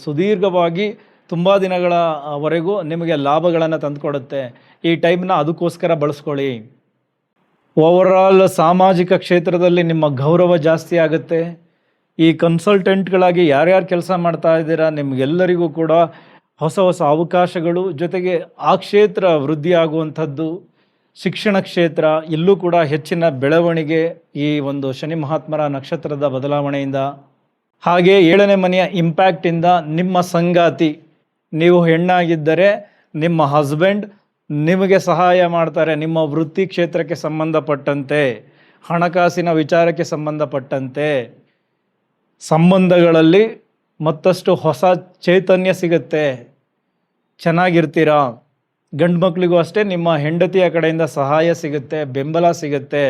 ಸುದೀರ್ಘವಾಗಿ ತುಂಬ ದಿನಗಳವರೆಗೂ ನಿಮಗೆ ಲಾಭಗಳನ್ನು ತಂದುಕೊಡುತ್ತೆ. ಈ ಟೈಮ್ನ ಅದಕ್ಕೋಸ್ಕರ ಬಳಸ್ಕೊಳ್ಳಿ. ಓವರಾಲ್ ಸಾಮಾಜಿಕ ಕ್ಷೇತ್ರದಲ್ಲಿ ನಿಮ್ಮ ಗೌರವ ಜಾಸ್ತಿ ಆಗುತ್ತೆ. ಈ ಕನ್ಸಲ್ಟೆಂಟ್ಗಳಾಗಿ ಯಾರ್ಯಾರು ಕೆಲಸ ಮಾಡ್ತಾ ಇದ್ದೀರಾ ನಿಮಗೆಲ್ಲರಿಗೂ ಕೂಡ ಹೊಸ ಅವಕಾಶಗಳು, ಜೊತೆಗೆ ಆ ಕ್ಷೇತ್ರ ವೃದ್ಧಿ ಆಗುವಂಥದ್ದು. ಶಿಕ್ಷಣ ಕ್ಷೇತ್ರ, ಇಲ್ಲೂ ಕೂಡ ಹೆಚ್ಚಿನ ಬೆಳವಣಿಗೆ ಈ ಒಂದು ಶನಿ ಮಹಾತ್ಮರ ನಕ್ಷತ್ರದ ಬದಲಾವಣೆಯಿಂದ. ಹಾಗೆ 7ನೇ ಮನೆಯ ಇಂಪ್ಯಾಕ್ಟಿಂದ ನಿಮ್ಮ ಸಂಗಾತಿ, ನೀವು ಹೆಣ್ಣಾಗಿದ್ದರೆ ನಿಮ್ಮ ಹಸ್ಬೆಂಡ್ ನಿಮಗೆ ಸಹಾಯ ಮಾಡ್ತಾರೆ. ನಿಮ್ಮ ವೃತ್ತಿ ಕ್ಷೇತ್ರಕ್ಕೆ ಸಂಬಂಧಪಟ್ಟಂತೆ, ಹಣಕಾಸಿನ ವಿಚಾರಕ್ಕೆ ಸಂಬಂಧಪಟ್ಟಂತೆ, ಸಂಬಂಧಗಳಲ್ಲಿ ಮತ್ತಷ್ಟು ಹೊಸ ಚೈತನ್ಯ ಸಿಗುತ್ತೆ, ಚೆನ್ನಾಗಿರ್ತೀರಾ. ಗಂಡು ಮಕ್ಕಳಿಗೂ ಅಷ್ಟೇ ನಿಮ್ಮ ಹೆಂಡತಿಯ ಕಡೆಯಿಂದ ಸಹಾಯ ಸಿಗುತ್ತೆ, ಬೆಂಬಲ ಸಿಗುತ್ತೆ.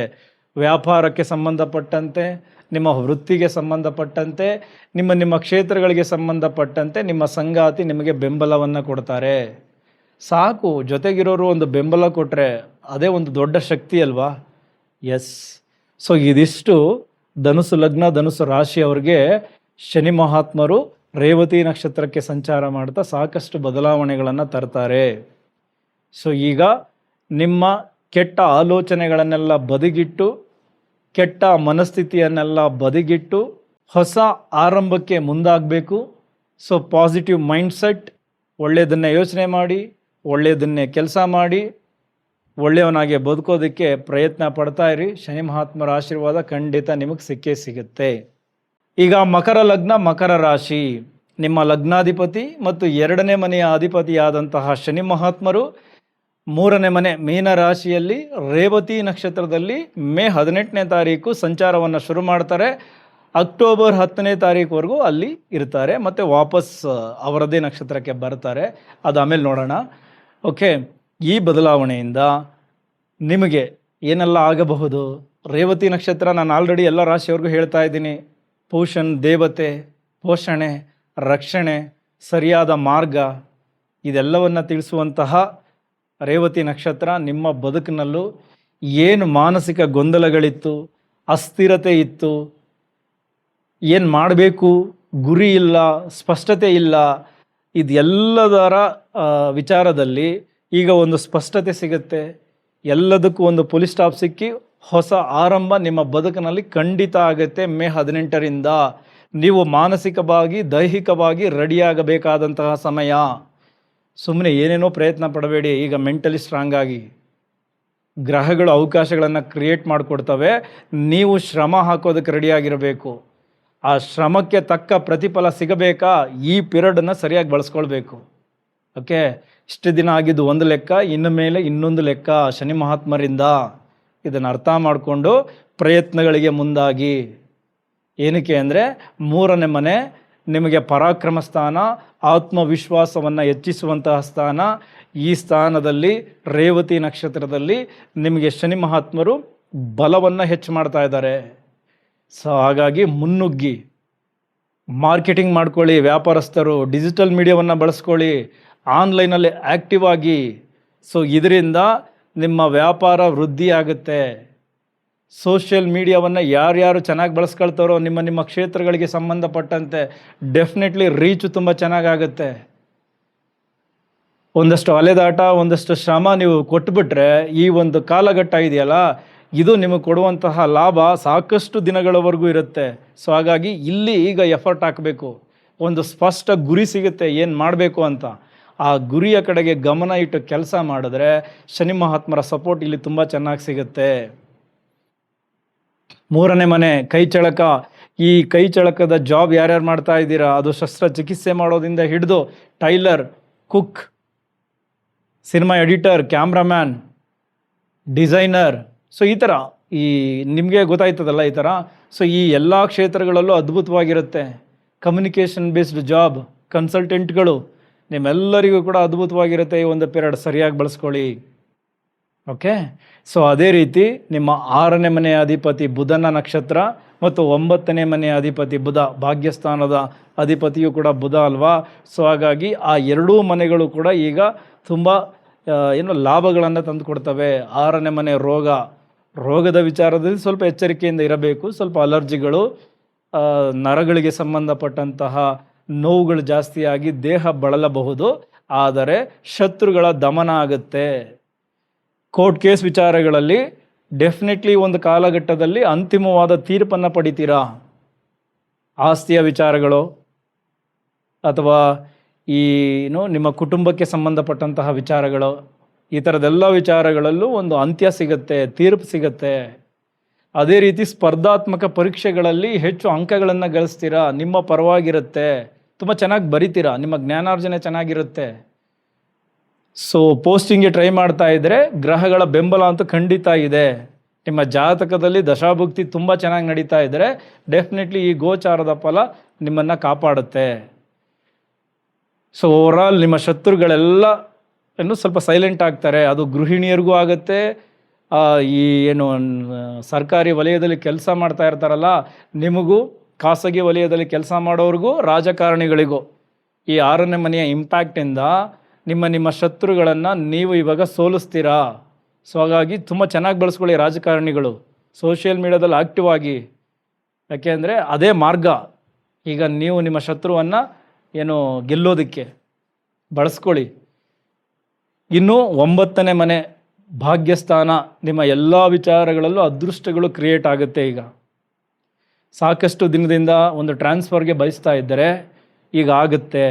ವ್ಯಾಪಾರಕ್ಕೆ ಸಂಬಂಧಪಟ್ಟಂತೆ, ನಿಮ್ಮ ವೃತ್ತಿಗೆ ಸಂಬಂಧಪಟ್ಟಂತೆ, ನಿಮ್ಮ ಕ್ಷೇತ್ರಗಳಿಗೆ ಸಂಬಂಧಪಟ್ಟಂತೆ ನಿಮ್ಮ ಸಂಗಾತಿ ನಿಮಗೆ ಬೆಂಬಲವನ್ನು ಕೊಡ್ತಾರೆ. ಸಾಕು, ಜೊತೆಗಿರೋರು ಒಂದು ಬೆಂಬಲ ಕೊಟ್ಟರೆ ಅದೇ ಒಂದು ದೊಡ್ಡ ಶಕ್ತಿ ಅಲ್ವಾ. ಎಸ್. ಸೊ ಇದಿಷ್ಟು ಧನುಸು ಲಗ್ನ ಧನುಸು ರಾಶಿಯವ್ರಿಗೆ ಶನಿ ಮಹಾತ್ಮರು ರೇವತಿ ನಕ್ಷತ್ರಕ್ಕೆ ಸಂಚಾರ ಮಾಡ್ತಾ ಸಾಕಷ್ಟು ಬದಲಾವಣೆಗಳನ್ನು ತರ್ತಾರೆ. ಸೊ ಈಗ ನಿಮ್ಮ ಕೆಟ್ಟ ಆಲೋಚನೆಗಳನ್ನೆಲ್ಲ ಬದಿಗಿಟ್ಟು, ಕೆಟ್ಟ ಮನಸ್ಥಿತಿಯನ್ನೆಲ್ಲ ಬದಿಗಿಟ್ಟು ಹೊಸ ಆರಂಭಕ್ಕೆ ಮುಂದಾಗಬೇಕು. ಸೊ ಪಾಸಿಟಿವ್ ಮೈಂಡ್ಸೆಟ್, ಒಳ್ಳೆಯದನ್ನೇ ಯೋಚನೆ ಮಾಡಿ, ಒಳ್ಳೆಯದನ್ನೇ ಕೆಲಸ ಮಾಡಿ, ಒಳ್ಳೆಯವನಾಗೆ ಬದುಕೋದಕ್ಕೆ ಪ್ರಯತ್ನ ಪಡ್ತಾ ಇರಿ. ಶನಿ ಮಹಾತ್ಮರ ಆಶೀರ್ವಾದ ಖಂಡಿತ ನಿಮಗೆ ಸಿಕ್ಕೇ ಸಿಗುತ್ತೆ. ಈಗ ಮಕರ ಲಗ್ನ ಮಕರ ರಾಶಿ, ನಿಮ್ಮ ಲಗ್ನಾಧಿಪತಿ ಮತ್ತು 2ನೇ ಮನೆಯ ಅಧಿಪತಿಯಾದಂತಹ ಶನಿ ಮಹಾತ್ಮರು 3ನೇ ಮನೆ ಮೀನ ರಾಶಿಯಲ್ಲಿ ರೇವತಿ ನಕ್ಷತ್ರದಲ್ಲಿ ಮೇ 18ನೇ ತಾರೀಕು ಸಂಚಾರವನ್ನು ಶುರು ಮಾಡ್ತಾರೆ. ಅಕ್ಟೋಬರ್ 10ನೇ ತಾರೀಕುವರೆಗೂ ಅಲ್ಲಿ ಇರ್ತಾರೆ, ಮತ್ತು ವಾಪಸ್ ಅವರದೇ ನಕ್ಷತ್ರಕ್ಕೆ ಬರ್ತಾರೆ. ಅದು ಆಮೇಲೆ ನೋಡೋಣ. ಓಕೆ, ಈ ಬದಲಾವಣೆಯಿಂದ ನಿಮಗೆ ಏನೆಲ್ಲ ಆಗಬಹುದು? ರೇವತಿ ನಕ್ಷತ್ರ ನಾನು ಆಲ್ರೆಡಿ ಎಲ್ಲ ರಾಶಿಯವ್ರಿಗೂ ಹೇಳ್ತಾ ಇದ್ದೀನಿ. ಪೋಷಣ್ ದೇವತೆ, ಪೋಷಣೆ, ರಕ್ಷಣೆ, ಸರಿಯಾದ ಮಾರ್ಗ, ಇದೆಲ್ಲವನ್ನು ತಿಳಿಸುವಂತಹ ರೇವತಿ ನಕ್ಷತ್ರ ನಿಮ್ಮ ಬದುಕಿನಲ್ಲೂ ಏನು ಮಾನಸಿಕ ಗೊಂದಲಗಳಿತ್ತು, ಅಸ್ಥಿರತೆ ಇತ್ತು, ಏನು ಮಾಡಬೇಕು ಗುರಿ ಇಲ್ಲ, ಸ್ಪಷ್ಟತೆ ಇಲ್ಲ, ಇದೆಲ್ಲದರ ವಿಚಾರದಲ್ಲಿ ಈಗ ಒಂದು ಸ್ಪಷ್ಟತೆ ಸಿಗುತ್ತೆ. ಎಲ್ಲದಕ್ಕೂ ಒಂದು ಪುಲಿ ಸ್ಟಾಪ್ ಸಿಕ್ಕಿ ಹೊಸ ಆರಂಭ ನಿಮ್ಮ ಬದುಕಿನಲ್ಲಿ ಖಂಡಿತ ಆಗುತ್ತೆ. ಮೇ 18ರಿಂದ ನೀವು ಮಾನಸಿಕವಾಗಿ ದೈಹಿಕವಾಗಿ ರೆಡಿಯಾಗಬೇಕಾದಂತಹ ಸಮಯ. ಸುಮ್ಮನೆ ಏನೇನೋ ಪ್ರಯತ್ನ ಪಡಬೇಡಿ. ಈಗ ಮೆಂಟಲಿ ಸ್ಟ್ರಾಂಗ್ ಆಗಿ ಗ್ರಹಗಳು ಅವಕಾಶಗಳನ್ನು ಕ್ರಿಯೇಟ್ ಮಾಡಿಕೊಡ್ತವೆ. ನೀವು ಶ್ರಮ ಹಾಕೋದಕ್ಕೆ ರೆಡಿಯಾಗಿರಬೇಕು. ಆ ಶ್ರಮಕ್ಕೆ ತಕ್ಕ ಪ್ರತಿಫಲ ಸಿಗಬೇಕಾ, ಈ ಪಿರಿಯಡನ್ನು ಸರಿಯಾಗಿ ಬಳಸ್ಕೊಳ್ಬೇಕು. ಓಕೆ, ಇಷ್ಟು ದಿನ ಆಗಿದ್ದು ಒಂದು ಲೆಕ್ಕ, ಇನ್ನು ಮೇಲೆ ಇನ್ನೊಂದು ಲೆಕ್ಕ ಶನಿ ಮಹಾತ್ಮರಿಂದ. ಇದನ್ನು ಅರ್ಥ ಮಾಡಿಕೊಂಡು ಪ್ರಯತ್ನಗಳಿಗೆ ಮುಂದಾಗಿ. ಏನಕ್ಕೆ ಅಂದರೆ 3ನೇ ಮನೆ ನಿಮಗೆ ಪರಾಕ್ರಮ ಸ್ಥಾನ, ಆತ್ಮವಿಶ್ವಾಸವನ್ನು ಹೆಚ್ಚಿಸುವಂತಹ ಸ್ಥಾನ. ಈ ಸ್ಥಾನದಲ್ಲಿ ರೇವತಿ ನಕ್ಷತ್ರದಲ್ಲಿ ನಿಮಗೆ ಶನಿ ಮಹಾತ್ಮರು ಬಲವನ್ನು ಹೆಚ್ಚು ಮಾಡ್ತಾ ಇದ್ದಾರೆ. ಸೊ ಹಾಗಾಗಿ ಮುನ್ನುಗ್ಗಿ ಮಾರ್ಕೆಟಿಂಗ್ ಮಾಡ್ಕೊಳ್ಳಿ. ವ್ಯಾಪಾರಸ್ಥರು ಡಿಜಿಟಲ್ ಮೀಡಿಯಾವನ್ನು ಬಳಸ್ಕೊಳ್ಳಿ, ಆನ್ಲೈನಲ್ಲಿ ಆ್ಯಕ್ಟಿವ್ ಆಗಿ. ಸೊ ಇದರಿಂದ ನಿಮ್ಮ ವ್ಯಾಪಾರ ವೃದ್ಧಿ ಆಗುತ್ತೆ. ಸೋಷಿಯಲ್ ಮೀಡಿಯಾವನ್ನು ಯಾರ್ಯಾರು ಚೆನ್ನಾಗಿ ಬಳಸ್ಕೊಳ್ತಾರೋ ನಿಮ್ಮ ಕ್ಷೇತ್ರಗಳಿಗೆ ಸಂಬಂಧಪಟ್ಟಂತೆ ಡೆಫಿನೆಟ್ಲಿ ರೀಚು ತುಂಬ ಚೆನ್ನಾಗಾಗುತ್ತೆ. ಒಂದಷ್ಟು ಅಲೆದಾಟ, ಒಂದಷ್ಟು ಶ್ರಮ ನೀವು ಕೊಟ್ಬಿಟ್ರೆ ಈ ಒಂದು ಕಾಲಘಟ್ಟ ಇದೆಯಲ್ಲ, ಇದು ನಿಮಗೆ ಕೊಡುವಂತಹ ಲಾಭ ಸಾಕಷ್ಟು ದಿನಗಳವರೆಗೂ ಇರುತ್ತೆ. ಸೊ ಹಾಗಾಗಿ ಇಲ್ಲಿ ಈಗ ಎಫರ್ಟ್ ಹಾಕಬೇಕು. ಒಂದು ಸ್ಪಷ್ಟ ಗುರಿ ಸಿಗುತ್ತೆ ಏನು ಮಾಡಬೇಕು ಅಂತ. ಆ ಗುರಿಯ ಕಡೆಗೆ ಗಮನ ಇಟ್ಟು ಕೆಲಸ ಮಾಡಿದ್ರೆ ಶನಿ ಮಹಾತ್ಮರ ಸಪೋರ್ಟ್ ಇಲ್ಲಿ ತುಂಬ ಚೆನ್ನಾಗಿ ಸಿಗುತ್ತೆ. 3ನೇ ಮನೆ ಕೈಚಳಕ. ಈ ಕೈಚಳಕದ ಜಾಬ್ ಯಾರ್ಯಾರು ಮಾಡ್ತಾ ಇದ್ದೀರಾ, ಅದು ಶಸ್ತ್ರಚಿಕಿತ್ಸೆ ಮಾಡೋದ್ರಿಂದ ಹಿಡಿದು tailor, cook, cinema editor, cameraman, designer, so ಈ ಥರ ಈ ನಿಮಗೆ ಗೊತ್ತಾಯ್ತದಲ್ಲ ಈ ಥರ. ಸೊ ಈ ಎಲ್ಲ ಕ್ಷೇತ್ರಗಳಲ್ಲೂ ಅದ್ಭುತವಾಗಿರುತ್ತೆ. ಕಮ್ಯುನಿಕೇಷನ್ ಬೇಸ್ಡ್ ಜಾಬ್, ಕನ್ಸಲ್ಟೆಂಟ್ಗಳು, ನಿಮ್ಮೆಲ್ಲರಿಗೂ ಕೂಡ ಅದ್ಭುತವಾಗಿರುತ್ತೆ. ಈ ಒಂದು ಪೀರಿಯಡ್ ಸರಿಯಾಗಿ ಬಳಸ್ಕೊಳ್ಳಿ. ಓಕೆ, ಸೊ ಅದೇ ರೀತಿ ನಿಮ್ಮ 6ನೇ ಮನೆಯ ಅಧಿಪತಿ ಬುಧನ ನಕ್ಷತ್ರ ಮತ್ತು 9ನೇ ಮನೆಯ ಅಧಿಪತಿ ಬುಧ, ಭಾಗ್ಯಸ್ಥಾನದ ಅಧಿಪತಿಯು ಕೂಡ ಬುಧ ಅಲ್ವಾ. ಸೊ ಹಾಗಾಗಿ ಆ ಎರಡೂ ಮನೆಗಳು ಕೂಡ ಈಗ ತುಂಬ ಲಾಭಗಳನ್ನು ತಂದು ಕೊಡ್ತವೆ. 6ನೇ ಮನೆ ರೋಗದ ವಿಚಾರದಲ್ಲಿ ಸ್ವಲ್ಪ ಎಚ್ಚರಿಕೆಯಿಂದ ಇರಬೇಕು. ಸ್ವಲ್ಪ ಅಲರ್ಜಿಗಳು, ನರಗಳಿಗೆ ಸಂಬಂಧಪಟ್ಟಂತಹ ನೋವುಗಳು ಜಾಸ್ತಿಯಾಗಿ ದೇಹ ಬಳಲಬಹುದು. ಆದರೆ ಶತ್ರುಗಳ ದಮನ ಆಗುತ್ತೆ. ಕೋರ್ಟ್ ಕೇಸ್ ವಿಚಾರಗಳಲ್ಲಿ ಡೆಫಿನೆಟ್ಲಿ ಒಂದು ಕಾಲಘಟ್ಟದಲ್ಲಿ ಅಂತಿಮವಾದ ತೀರ್ಪನ್ನು ಪಡಿತೀರಾ. ಆಸ್ತಿಯ ವಿಚಾರಗಳು ಅಥವಾ ನಿಮ್ಮ ಕುಟುಂಬಕ್ಕೆ ಸಂಬಂಧಪಟ್ಟಂತಹ ವಿಚಾರಗಳು, ಈ ಥರದ್ದೆಲ್ಲ ವಿಚಾರಗಳಲ್ಲೂ ಒಂದು ಅಂತ್ಯ ಸಿಗುತ್ತೆ, ತೀರ್ಪು ಸಿಗುತ್ತೆ. ಅದೇ ರೀತಿ ಸ್ಪರ್ಧಾತ್ಮಕ ಪರೀಕ್ಷೆಗಳಲ್ಲಿ ಹೆಚ್ಚು ಅಂಕಗಳನ್ನು ಗಳಿಸ್ತೀರಾ, ನಿಮ್ಮ ಪರವಾಗಿರುತ್ತೆ, ತುಂಬ ಚೆನ್ನಾಗಿ ಬರಿತೀರಾ, ನಿಮ್ಮ ಜ್ಞಾನಾರ್ಜನೆ ಚೆನ್ನಾಗಿರುತ್ತೆ. ಸೊ ಪೋಸ್ಟಿಂಗ್ಗೆ ಟ್ರೈ ಮಾಡ್ತಾ ಇದ್ದರೆ ಗ್ರಹಗಳ ಬೆಂಬಲ ಅಂತೂ ಖಂಡಿತ ಇದೆ. ನಿಮ್ಮ ಜಾತಕದಲ್ಲಿ ದಶಾಭುಕ್ತಿ ತುಂಬ ಚೆನ್ನಾಗಿ ನಡೀತಾ ಇದ್ದರೆ ಡೆಫಿನೆಟ್ಲಿ ಈ ಗೋಚಾರದ ಫಲ ನಿಮ್ಮನ್ನು ಕಾಪಾಡುತ್ತೆ. ಸೊ ಓವರಾಲ್ ನಿಮ್ಮ ಶತ್ರುಗಳೆಲ್ಲ ಸ್ವಲ್ಪ ಸೈಲೆಂಟ್ ಆಗ್ತಾರೆ. ಅದು ಗೃಹಿಣಿಯರಿಗೂ ಆಗುತ್ತೆ, ಈ ಸರ್ಕಾರಿ ವಲಯದಲ್ಲಿ ಕೆಲಸ ಮಾಡ್ತಾ ಇರ್ತಾರಲ್ಲ ನಿಮಗೂ, ಖಾಸಗಿ ವಲಯದಲ್ಲಿ ಕೆಲಸ ಮಾಡೋರಿಗೂ, ರಾಜಕಾರಣಿಗಳಿಗೂ ಈ 6ನೇ ಮನೆಯ ಇಂಪ್ಯಾಕ್ಟಿಂದ ನಿಮ್ಮ ಶತ್ರುಗಳನ್ನು ನೀವು ಇವಾಗ ಸೋಲಿಸ್ತೀರಾ. ಸೊ ಹಾಗಾಗಿ ತುಂಬ ಚೆನ್ನಾಗಿ ಬಳಸ್ಕೊಳ್ಳಿ ರಾಜಕಾರಣಿಗಳು, ಸೋಷಿಯಲ್ ಮೀಡಿಯಾದಲ್ಲಿ ಆ್ಯಕ್ಟಿವ್ ಆಗಿ. ಯಾಕೆ ಅಂದರೆ ಅದೇ ಮಾರ್ಗ. ಈಗ ನೀವು ನಿಮ್ಮ ಶತ್ರುವನ್ನು ಏನು ಗೆಲ್ಲೋದಕ್ಕೆ ಬಳಸ್ಕೊಳ್ಳಿ. ಇನ್ನು 9ನೇ ಮನೆ ಭಾಗ್ಯಸ್ಥಾನ, ನಿಮ್ಮ ಎಲ್ಲ ವಿಚಾರಗಳಲ್ಲೂ ಅದೃಷ್ಟಗಳು ಕ್ರಿಯೇಟ್ ಆಗುತ್ತೆ. ಈಗ ಸಾಕಷ್ಟು ದಿನದಿಂದ ಒಂದು ಟ್ರಾನ್ಸ್ಫರ್ಗೆ ಬಯಸ್ತಾ ಇದ್ದರೆ ಈಗ ಆಗುತ್ತೆ,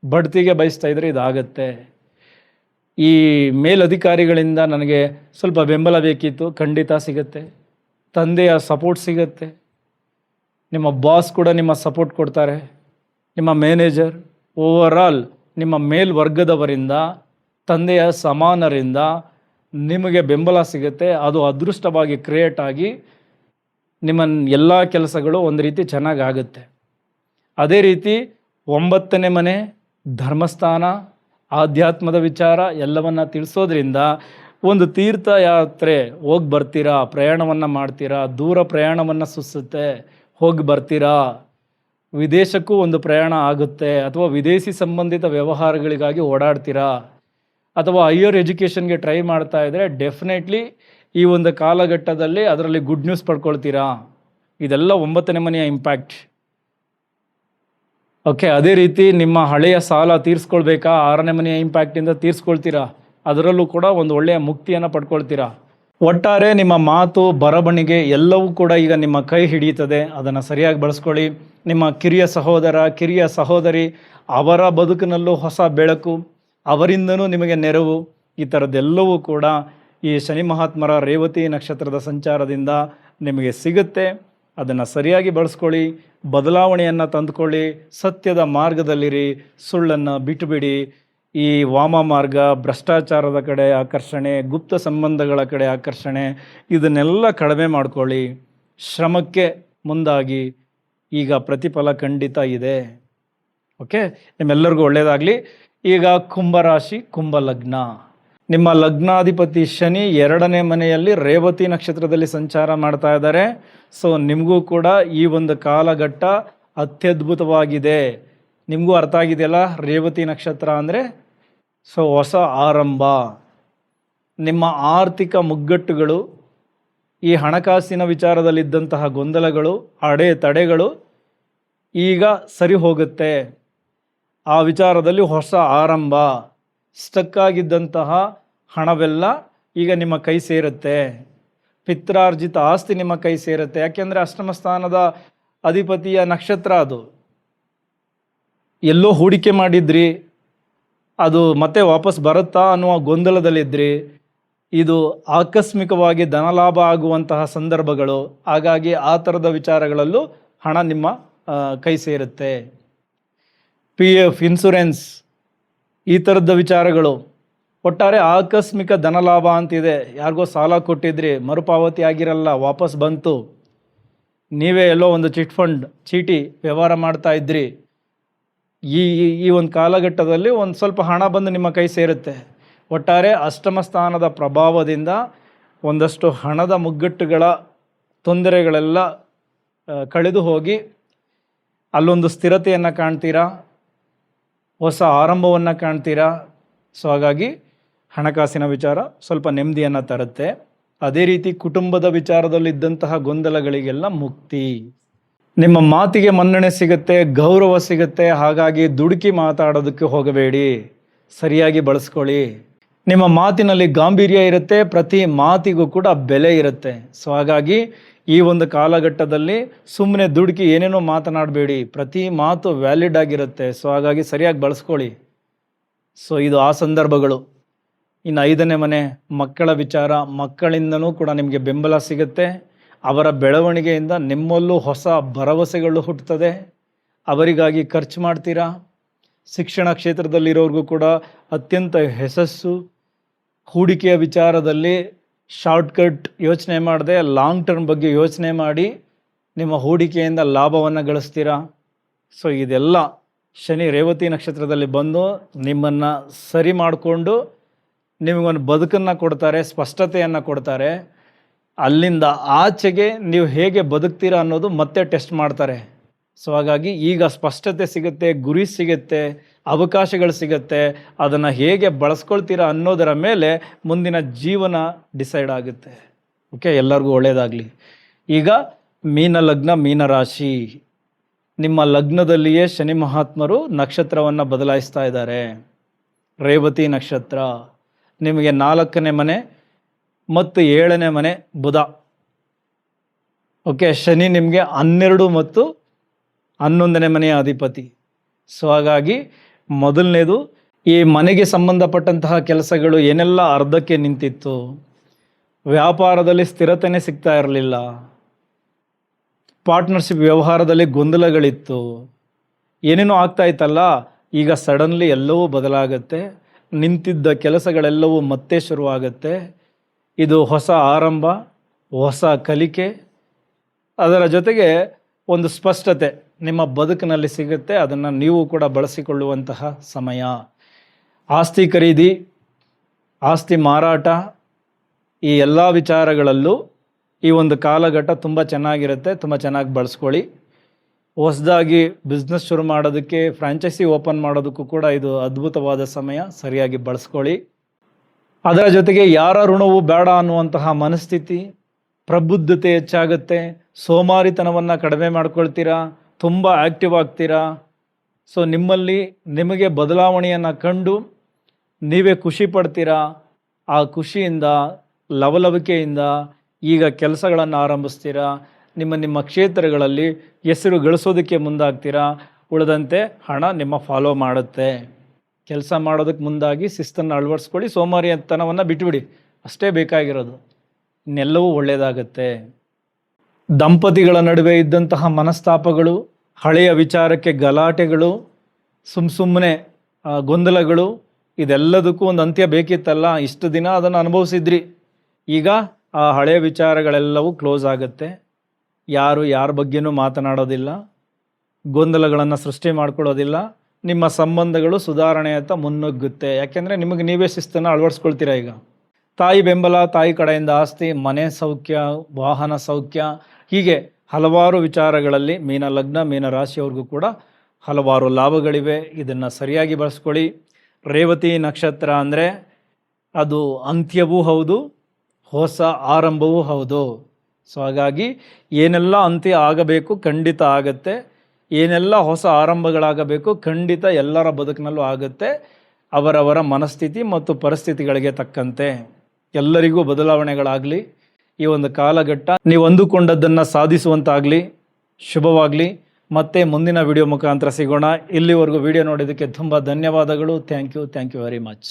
ಬಡ್ತಿಗೆ ಬಯಸ್ತಾ ಇದ್ದರೆ ಇದಾಗತ್ತೆ. ಈ ಮೇಲಧಿಕಾರಿಗಳಿಂದ ನನಗೆ ಸ್ವಲ್ಪ ಬೆಂಬಲ ಬೇಕಿತ್ತು, ಖಂಡಿತ ಸಿಗುತ್ತೆ. ತಂದೆಯ ಸಪೋರ್ಟ್ ಸಿಗುತ್ತೆ. ನಿಮ್ಮ ಬಾಸ್ ಕೂಡ ನಿಮ್ಮ ಸಪೋರ್ಟ್ ಕೊಡ್ತಾರೆ. ನಿಮ್ಮ ಮ್ಯಾನೇಜರ್, ಓವರಾಲ್ ನಿಮ್ಮ ಮೇಲ್ವರ್ಗದವರಿಂದ, ತಂದೆಯ ಸಮಾನರಿಂದ ನಿಮಗೆ ಬೆಂಬಲ ಸಿಗುತ್ತೆ. ಅದು ಅದೃಷ್ಟವಾಗಿ ಕ್ರಿಯೇಟ್ ಆಗಿ ನಿಮ್ಮ ಎಲ್ಲ ಕೆಲಸಗಳು ಒಂದು ರೀತಿ ಚೆನ್ನಾಗಾಗುತ್ತೆ. ಅದೇ ರೀತಿ 9ನೇ ಮನೆ ಧರ್ಮಸ್ಥಾನ, ಆಧ್ಯಾತ್ಮದ ವಿಚಾರ ಎಲ್ಲವನ್ನ ತಿಳಿಸೋದ್ರಿಂದ ಒಂದು ತೀರ್ಥಯಾತ್ರೆ ಹೋಗಿ ಬರ್ತೀರಾ, ಪ್ರಯಾಣವನ್ನು ಮಾಡ್ತೀರಾ, ದೂರ ಪ್ರಯಾಣವನ್ನು ಸುಸುತ್ತೆ, ಹೋಗಿ ಬರ್ತೀರಾ. ವಿದೇಶಕ್ಕೂ ಒಂದು ಪ್ರಯಾಣ ಆಗುತ್ತೆ, ಅಥವಾ ವಿದೇಶಿ ಸಂಬಂಧಿತ ವ್ಯವಹಾರಗಳಿಗಾಗಿ ಓಡಾಡ್ತೀರಾ, ಅಥವಾ ಹೈಯರ್ ಎಜುಕೇಷನ್ಗೆ ಟ್ರೈ ಮಾಡ್ತಾ ಇದ್ದರೆ ಡೆಫಿನೆಟ್ಲಿ ಈ ಒಂದು ಕಾಲಘಟ್ಟದಲ್ಲಿ ಅದರಲ್ಲಿ ಗುಡ್ ನ್ಯೂಸ್ ಪಡ್ಕೊಳ್ತೀರಾ. ಇದೆಲ್ಲ 9ನೇ ಮನೆಯ ಇಂಪ್ಯಾಕ್ಟ್. ಓಕೆ, ಅದೇ ರೀತಿ ನಿಮ್ಮ ಹಳೆಯ ಸಾಲ ತೀರಿಸ್ಕೊಳ್ಬೇಕಾ, 6ನೇ ಮನೆಯ ಇಂಪ್ಯಾಕ್ಟಿಂದ ತೀರಿಸ್ಕೊಳ್ತೀರಾ. ಅದರಲ್ಲೂ ಕೂಡ ಒಂದು ಒಳ್ಳೆಯ ಮುಕ್ತಿಯನ್ನು ಪಡ್ಕೊಳ್ತೀರಾ. ಒಟ್ಟಾರೆ ನಿಮ್ಮ ಮಾತು, ಬರವಣಿಗೆ ಎಲ್ಲವೂ ಕೂಡ ಈಗ ನಿಮ್ಮ ಕೈ ಹಿಡಿಯುತ್ತದೆ. ಅದನ್ನು ಸರಿಯಾಗಿ ಬಳಸ್ಕೊಳ್ಳಿ. ನಿಮ್ಮ ಕಿರಿಯ ಸಹೋದರ, ಕಿರಿಯ ಸಹೋದರಿ, ಅವರ ಬದುಕಿನಲ್ಲೂ ಹೊಸ ಬೆಳಕು, ಅವರಿಂದನೂ ನಿಮಗೆ ನೆರವು, ಈ ಥರದ್ದೆಲ್ಲವೂ ಕೂಡ ಈ ಶನಿ ಮಹಾತ್ಮರ ರೇವತಿ ನಕ್ಷತ್ರದ ಸಂಚಾರದಿಂದ ನಿಮಗೆ ಸಿಗುತ್ತೆ. ಅದನ್ನು ಸರಿಯಾಗಿ ಬಳಸ್ಕೊಳ್ಳಿ, ಬದಲಾವಣೆಯನ್ನು ತಂದುಕೊಳ್ಳಿ, ಸತ್ಯದ ಮಾರ್ಗದಲ್ಲಿರಿ, ಸುಳ್ಳನ್ನು ಬಿಟ್ಟುಬಿಡಿ. ಈ ವಾಮ ಮಾರ್ಗ, ಭ್ರಷ್ಟಾಚಾರದ ಕಡೆ ಆಕರ್ಷಣೆ, ಗುಪ್ತ ಸಂಬಂಧಗಳ ಕಡೆ ಆಕರ್ಷಣೆ, ಇದನ್ನೆಲ್ಲ ಕಡಿಮೆ ಮಾಡ್ಕೊಳ್ಳಿ. ಶ್ರಮಕ್ಕೆ ಮುಂದಾಗಿ, ಈಗ ಪ್ರತಿಫಲ ಖಂಡಿತ ಇದೆ. ಓಕೆ, ನಿಮ್ಮೆಲ್ಲರಿಗೂ ಒಳ್ಳೆಯದಾಗಲಿ. ಈಗ ಕುಂಭರಾಶಿ, ಕುಂಭ ಲಗ್ನ. ನಿಮ್ಮ ಲಗ್ನಾಧಿಪತಿ ಶನಿ 2ನೇ ಮನೆಯಲ್ಲಿ ರೇವತಿ ನಕ್ಷತ್ರದಲ್ಲಿ ಸಂಚಾರ ಮಾಡ್ತಾ ಇದ್ದಾರೆ. ಸೊ ನಿಮಗೂ ಕೂಡ ಈ ಒಂದು ಕಾಲಘಟ್ಟ ಅತ್ಯದ್ಭುತವಾಗಿದೆ. ನಿಮಗೂ ಅರ್ಥ ಆಗಿದೆಯಲ್ಲ, ರೇವತಿ ನಕ್ಷತ್ರ ಅಂದರೆ ಸೊ ಹೊಸ ಆರಂಭ. ನಿಮ್ಮ ಆರ್ಥಿಕ ಮುಗ್ಗಟ್ಟುಗಳು, ಈ ಹಣಕಾಸಿನ ವಿಚಾರದಲ್ಲಿದ್ದಂತಹ ಗೊಂದಲಗಳು, ಅಡೆತಡೆಗಳು ಈಗ ಸರಿ ಹೋಗುತ್ತೆ. ಆ ವಿಚಾರದಲ್ಲಿ ಹೊಸ ಆರಂಭ. ಸ್ಟಕ್ ಆಗಿದ್ದಂತಹ ಹಣವೆಲ್ಲ ಈಗ ನಿಮ್ಮ ಕೈ ಸೇರುತ್ತೆ. ಪಿತ್ರಾರ್ಜಿತ ಆಸ್ತಿ ನಿಮ್ಮ ಕೈ ಸೇರುತ್ತೆ. ಯಾಕೆಂದರೆ ಅಷ್ಟಮ ಸ್ಥಾನದ ಅಧಿಪತಿಯ ನಕ್ಷತ್ರ ಅದು. ಎಲ್ಲೋ ಹೂಡಿಕೆ ಮಾಡಿದ್ರಿ, ಅದು ಮತ್ತೆ ವಾಪಸ್ ಬರುತ್ತಾ ಅನ್ನುವ ಗೊಂದಲದಲ್ಲಿದ್ರಿ. ಇದು ಆಕಸ್ಮಿಕವಾಗಿ ಧನಲಾಭ ಆಗುವಂತಹ ಸಂದರ್ಭಗಳು. ಹಾಗಾಗಿ ಆ ಥರದ ವಿಚಾರಗಳಲ್ಲೂ ಹಣ ನಿಮ್ಮ ಕೈ ಸೇರುತ್ತೆ. PF, ಇನ್ಸುರೆನ್ಸ್, ಈ ಥರದ ವಿಚಾರಗಳು. ಒಟ್ಟಾರೆ ಆಕಸ್ಮಿಕ ಧನಲಾಭ ಅಂತಿದೆ. ಯಾರಿಗೋ ಸಾಲ ಕೊಟ್ಟಿದ್ರಿ, ಮರುಪಾವತಿ ಆಗಿರಲ್ಲ, ವಾಪಸ್ ಬಂತು. ನೀವೇ ಎಲ್ಲೋ ಒಂದು ಚಿಟ್ ಫಂಡ್ ಚೀಟಿ ವ್ಯವಹಾರ ಮಾಡ್ತಾ ಇದ್ರಿ. ಈ ಒಂದು ಕಾಲಘಟ್ಟದಲ್ಲಿ ಒಂದು ಸ್ವಲ್ಪ ಹಣ ಬಂದು ನಿಮ್ಮ ಕೈ ಸೇರುತ್ತೆ. ಒಟ್ಟಾರೆ ಅಷ್ಟಮ ಸ್ಥಾನದ ಪ್ರಭಾವದಿಂದ ಒಂದಷ್ಟು ಹಣದ ಮುಗ್ಗಟ್ಟುಗಳ ತೊಂದರೆಗಳೆಲ್ಲ ಕಳೆದು ಹೋಗಿ ಅಲ್ಲೊಂದು ಸ್ಥಿರತೆಯನ್ನು ಕಾಣ್ತೀರಾ, ಹೊಸ ಆರಂಭವನ್ನು ಕಾಣ್ತೀರಾ. ಸೊ ಹಾಗಾಗಿ ಹಣಕಾಸಿನ ವಿಚಾರ ಸ್ವಲ್ಪ ನೆಮ್ಮದಿಯನ್ನು ತರುತ್ತೆ. ಅದೇ ರೀತಿ ಕುಟುಂಬದ ವಿಚಾರದಲ್ಲಿದ್ದಂತಹ ಗೊಂದಲಗಳಿಗೆಲ್ಲ ಮುಕ್ತಿ. ನಿಮ್ಮ ಮಾತಿಗೆ ಮನ್ನಣೆ ಸಿಗುತ್ತೆ, ಗೌರವ ಸಿಗುತ್ತೆ. ಹಾಗಾಗಿ ದುಡುಕಿ ಮಾತಾಡೋದಕ್ಕೆ ಹೋಗಬೇಡಿ, ಸರಿಯಾಗಿ ಬಳಸ್ಕೊಳ್ಳಿ. ನಿಮ್ಮ ಮಾತಿನಲ್ಲಿ ಗಾಂಭೀರ್ಯ ಇರುತ್ತೆ, ಪ್ರತಿ ಮಾತಿಗೂ ಕೂಡ ಬೆಲೆ ಇರುತ್ತೆ. ಸೊ ಹಾಗಾಗಿ ಈ ಒಂದು ಕಾಲಘಟ್ಟದಲ್ಲಿ ಸುಮ್ಮನೆ ದುಡುಕಿ ಏನೇನೋ ಮಾತನಾಡಬೇಡಿ, ಪ್ರತಿ ಮಾತು ವ್ಯಾಲಿಡ್ ಆಗಿರುತ್ತೆ. ಸೊ ಹಾಗಾಗಿ ಸರಿಯಾಗಿ ಬಳಸ್ಕೊಳ್ಳಿ. ಸೊ ಇದು ಆ ಸಂದರ್ಭಗಳು. ಇನ್ನು 5ನೇ ಮನೆ ಮಕ್ಕಳ ವಿಚಾರ. ಮಕ್ಕಳಿಂದನೂ ಕೂಡ ನಿಮಗೆ ಬೆಂಬಲ ಸಿಗುತ್ತೆ. ಅವರ ಬೆಳವಣಿಗೆಯಿಂದ ನಿಮ್ಮಲ್ಲೂ ಹೊಸ ಭರವಸೆಗಳು ಹುಟ್ಟುತ್ತದೆ. ಅವರಿಗಾಗಿ ಖರ್ಚು ಮಾಡ್ತೀರಾ. ಶಿಕ್ಷಣ ಕ್ಷೇತ್ರದಲ್ಲಿರೋರಿಗೂ ಕೂಡ ಅತ್ಯಂತ ಯಶಸ್ಸು. ಹೂಡಿಕೆಯ ವಿಚಾರದಲ್ಲಿ ಶಾರ್ಟ್ಕಟ್ ಯೋಚನೆ ಮಾಡದೆ ಲಾಂಗ್ ಟರ್ಮ್ ಬಗ್ಗೆ ಯೋಚನೆ ಮಾಡಿ ನಿಮ್ಮ ಹೂಡಿಕೆಯಿಂದ ಲಾಭವನ್ನು ಗಳಿಸ್ತೀರಾ. ಸೊ ಇದೆಲ್ಲ ಶನಿ ರೇವತಿ ನಕ್ಷತ್ರದಲ್ಲಿ ಬಂದು ನಿಮ್ಮನ್ನು ಸರಿ ಮಾಡಿಕೊಂಡು ನಿಮಗೊಂದು ಬದುಕನ್ನು ಕೊಡ್ತಾರೆ, ಸ್ಪಷ್ಟತೆಯನ್ನು ಕೊಡ್ತಾರೆ. ಅಲ್ಲಿಂದ ಆಚೆಗೆ ನೀವು ಹೇಗೆ ಬದುಕ್ತೀರಾ ಅನ್ನೋದು ಮತ್ತೆ ಟೆಸ್ಟ್ ಮಾಡ್ತಾರೆ. ಸೊ ಹಾಗಾಗಿ ಈಗ ಸ್ಪಷ್ಟತೆ ಸಿಗುತ್ತೆ, ಗುರಿ ಸಿಗುತ್ತೆ. ಅವಕಾಶಗಳು ಸಿಗುತ್ತೆ. ಅದನ್ನು ಹೇಗೆ ಬಳಸ್ಕೊಳ್ತೀರಾ ಅನ್ನೋದರ ಮೇಲೆ ಮುಂದಿನ ಜೀವನ ಡಿಸೈಡ್ ಆಗುತ್ತೆ. ಓಕೆ, ಎಲ್ಲರಿಗೂ ಒಳ್ಳೆಯದಾಗಲಿ. ಈಗ ಮೀನ ಲಗ್ನ, ಮೀನ ರಾಶಿ, ನಿಮ್ಮ ಲಗ್ನದಲ್ಲಿಯೇ ಶನಿ ಮಹಾತ್ಮರು ನಕ್ಷತ್ರವನ್ನು ಬದಲಾಯಿಸ್ತಾ ಇದ್ದಾರೆ. ರೇವತಿ ನಕ್ಷತ್ರ ನಿಮಗೆ 4ನೇ ಮನೆ ಮತ್ತು 7ನೇ ಮನೆ ಬುಧ. ಓಕೆ, ಶನಿ ನಿಮಗೆ 12 ಮತ್ತು 11ನೇ ಮನೆಯ ಅಧಿಪತಿ. ಸೊ ಹಾಗಾಗಿ ಮೊದಲನೇದು, ಈ ಮನೆಗೆ ಸಂಬಂಧಪಟ್ಟಂತಹ ಕೆಲಸಗಳು ಏನೆಲ್ಲ ಅರ್ಧಕ್ಕೆ ನಿಂತಿತ್ತು, ವ್ಯಾಪಾರದಲ್ಲಿ ಸ್ಥಿರತೆಯೇ ಸಿಗ್ತಾ ಇರಲಿಲ್ಲ, ಪಾರ್ಟ್ನರ್ಶಿಪ್ ವ್ಯವಹಾರದಲ್ಲಿ ಗೊಂದಲಗಳಿತ್ತು, ಏನೇನೋ ಆಗ್ತಾ ಇತ್ತಲ್ಲ, ಈಗ ಸಡನ್ಲಿ ಎಲ್ಲವೂ ಬದಲಾಗುತ್ತೆ. ನಿಂತಿದ್ದ ಕೆಲಸಗಳೆಲ್ಲವೂ ಮತ್ತೆ ಶುರುವಾಗುತ್ತೆ. ಇದು ಹೊಸ ಆರಂಭ, ಹೊಸ ಕಲಿಕೆ, ಅದರ ಜೊತೆಗೆ ಒಂದು ಸ್ಪಷ್ಟತೆ ನಿಮ್ಮ ಬದುಕಿನಲ್ಲಿ ಸಿಗುತ್ತೆ. ಅದನ್ನು ನೀವು ಕೂಡ ಬಳಸಿಕೊಳ್ಳುವಂತಹ ಸಮಯ. ಆಸ್ತಿ ಖರೀದಿ, ಆಸ್ತಿ ಮಾರಾಟ, ಈ ಎಲ್ಲ ವಿಚಾರಗಳಲ್ಲೂ ಈ ಒಂದು ಕಾಲಘಟ್ಟ ತುಂಬ ಚೆನ್ನಾಗಿರುತ್ತೆ. ತುಂಬ ಚೆನ್ನಾಗಿ ಬಳಸ್ಕೊಳ್ಳಿ. ಹೊಸದಾಗಿ ಬಿಸ್ನೆಸ್ ಶುರು ಮಾಡೋದಕ್ಕೆ, ಫ್ರಾಂಚೈಸಿ ಓಪನ್ ಮಾಡೋದಕ್ಕೂ ಕೂಡ ಇದು ಅದ್ಭುತವಾದ ಸಮಯ. ಸರಿಯಾಗಿ ಬಳಸ್ಕೊಳ್ಳಿ. ಅದರ ಜೊತೆಗೆ ಯಾರ ಋಣವೂ ಬೇಡ ಅನ್ನುವಂತಹ ಮನಸ್ಥಿತಿ, ಪ್ರಬುದ್ಧತೆ ಹೆಚ್ಚಾಗುತ್ತೆ. ಸೋಮಾರಿತನವನ್ನು ಕಡಿಮೆ ಮಾಡ್ಕೊಳ್ತೀರಾ, ತುಂಬ ಆ್ಯಕ್ಟಿವ್ ಆಗ್ತೀರಾ. ಸೊ ನಿಮಗೆ ಬದಲಾವಣೆಯನ್ನು ಕಂಡು ನೀವೇ ಖುಷಿ ಪಡ್ತೀರಾ. ಆ ಖುಷಿಯಿಂದ, ಲವಲವಿಕೆಯಿಂದ ಈಗ ಕೆಲಸಗಳನ್ನು ಆರಂಭಿಸ್ತೀರಾ. ನಿಮ್ಮ ಕ್ಷೇತ್ರಗಳಲ್ಲಿ ಹೆಸರು ಗಳಿಸೋದಕ್ಕೆ ಮುಂದಾಗ್ತೀರಾ. ಉಳಿದಂತೆ ಹಣ ನಿಮ್ಮ ಫಾಲೋ ಮಾಡುತ್ತೆ. ಕೆಲಸ ಮಾಡೋದಕ್ಕೆ ಮುಂದಾಗಿ ಶಿಸ್ತನ್ನು ಅಳವಡಿಸ್ಕೊಳ್ಳಿ. ಸೋಮಾರಿತನವನ್ನು ಬಿಟ್ಬಿಡಿ, ಅಷ್ಟೇ ಬೇಕಾಗಿರೋದು. ಇನ್ನೆಲ್ಲವೂ ಒಳ್ಳೆಯದಾಗತ್ತೆ. ದಂಪತಿಗಳ ನಡುವೆ ಇದ್ದಂತಹ ಮನಸ್ತಾಪಗಳು, ಹಳೆಯ ವಿಚಾರಕ್ಕೆ ಗಲಾಟೆಗಳು, ಸುಮ್ಮನೆ ಗೊಂದಲಗಳು, ಇದೆಲ್ಲದಕ್ಕೂ ಒಂದು ಅಂತ್ಯ ಬೇಕಿತ್ತಲ್ಲ. ಇಷ್ಟು ದಿನ ಅದನ್ನು ಅನುಭವಿಸಿದ್ರಿ. ಈಗ ಆ ಹಳೆಯ ವಿಚಾರಗಳೆಲ್ಲವೂ ಕ್ಲೋಸ್ ಆಗುತ್ತೆ. ಯಾರು ಯಾರ ಬಗ್ಗೆನೂ ಮಾತನಾಡೋದಿಲ್ಲ, ಗೊಂದಲಗಳನ್ನು ಸೃಷ್ಟಿ ಮಾಡ್ಕೊಳ್ಳೋದಿಲ್ಲ. ನಿಮ್ಮ ಸಂಬಂಧಗಳು ಸುಧಾರಣೆಯತ್ತ ಮುನ್ನುಗ್ಗುತ್ತೆ. ಯಾಕೆಂದರೆ ನಿಮಗೆ ನೀವೇ ಶಿಸ್ತನ್ನು ಅಳವಡಿಸ್ಕೊಳ್ತೀರಾ. ಈಗ ತಾಯಿ ಬೆಂಬಲ, ತಾಯಿ ಕಡೆಯಿಂದ ಆಸ್ತಿ, ಮನೆ ಸೌಖ್ಯ, ವಾಹನ ಸೌಖ್ಯ, ಹೀಗೆ ಹಲವಾರು ವಿಚಾರಗಳಲ್ಲಿ ಮೀನ ಲಗ್ನ, ಮೀನ ರಾಶಿಯವ್ರಿಗೂ ಕೂಡ ಹಲವಾರು ಲಾಭಗಳಿವೆ. ಇದನ್ನು ಸರಿಯಾಗಿ ಬಳಸ್ಕೊಳ್ಳಿ. ರೇವತಿ ನಕ್ಷತ್ರ ಅಂದರೆ ಅದು ಅಂತ್ಯವೂ ಹೌದು, ಹೊಸ ಆರಂಭವೂ ಹೌದು. ಸೊ ಹಾಗಾಗಿ ಏನೆಲ್ಲ ಅಂತ್ಯ ಆಗಬೇಕು ಖಂಡಿತ ಆಗುತ್ತೆ, ಏನೆಲ್ಲ ಹೊಸ ಆರಂಭಗಳಾಗಬೇಕು ಖಂಡಿತ ಎಲ್ಲರ ಬದುಕಿನಲ್ಲೂ ಆಗುತ್ತೆ. ಅವರವರ ಮನಸ್ಥಿತಿ ಮತ್ತು ಪರಿಸ್ಥಿತಿಗಳಿಗೆ ತಕ್ಕಂತೆ ಎಲ್ಲರಿಗೂ ಬದಲಾವಣೆಗಳಾಗಲಿ. ಈ ಒಂದು ಕಾಲಘಟ್ಟ ನೀವು ಅಂದುಕೊಂಡದ್ದನ್ನು ಸಾಧಿಸುವಂತಾಗಲಿ. ಶುಭವಾಗಲಿ. ಮತ್ತೆ ಮುಂದಿನ ವಿಡಿಯೋ ಮುಖಾಂತರ ಸಿಗೋಣ. ಇಲ್ಲಿವರೆಗೂ ವಿಡಿಯೋ ನೋಡಿದ್ದಕ್ಕೆ ತುಂಬ ಧನ್ಯವಾದಗಳು. Thank you very much.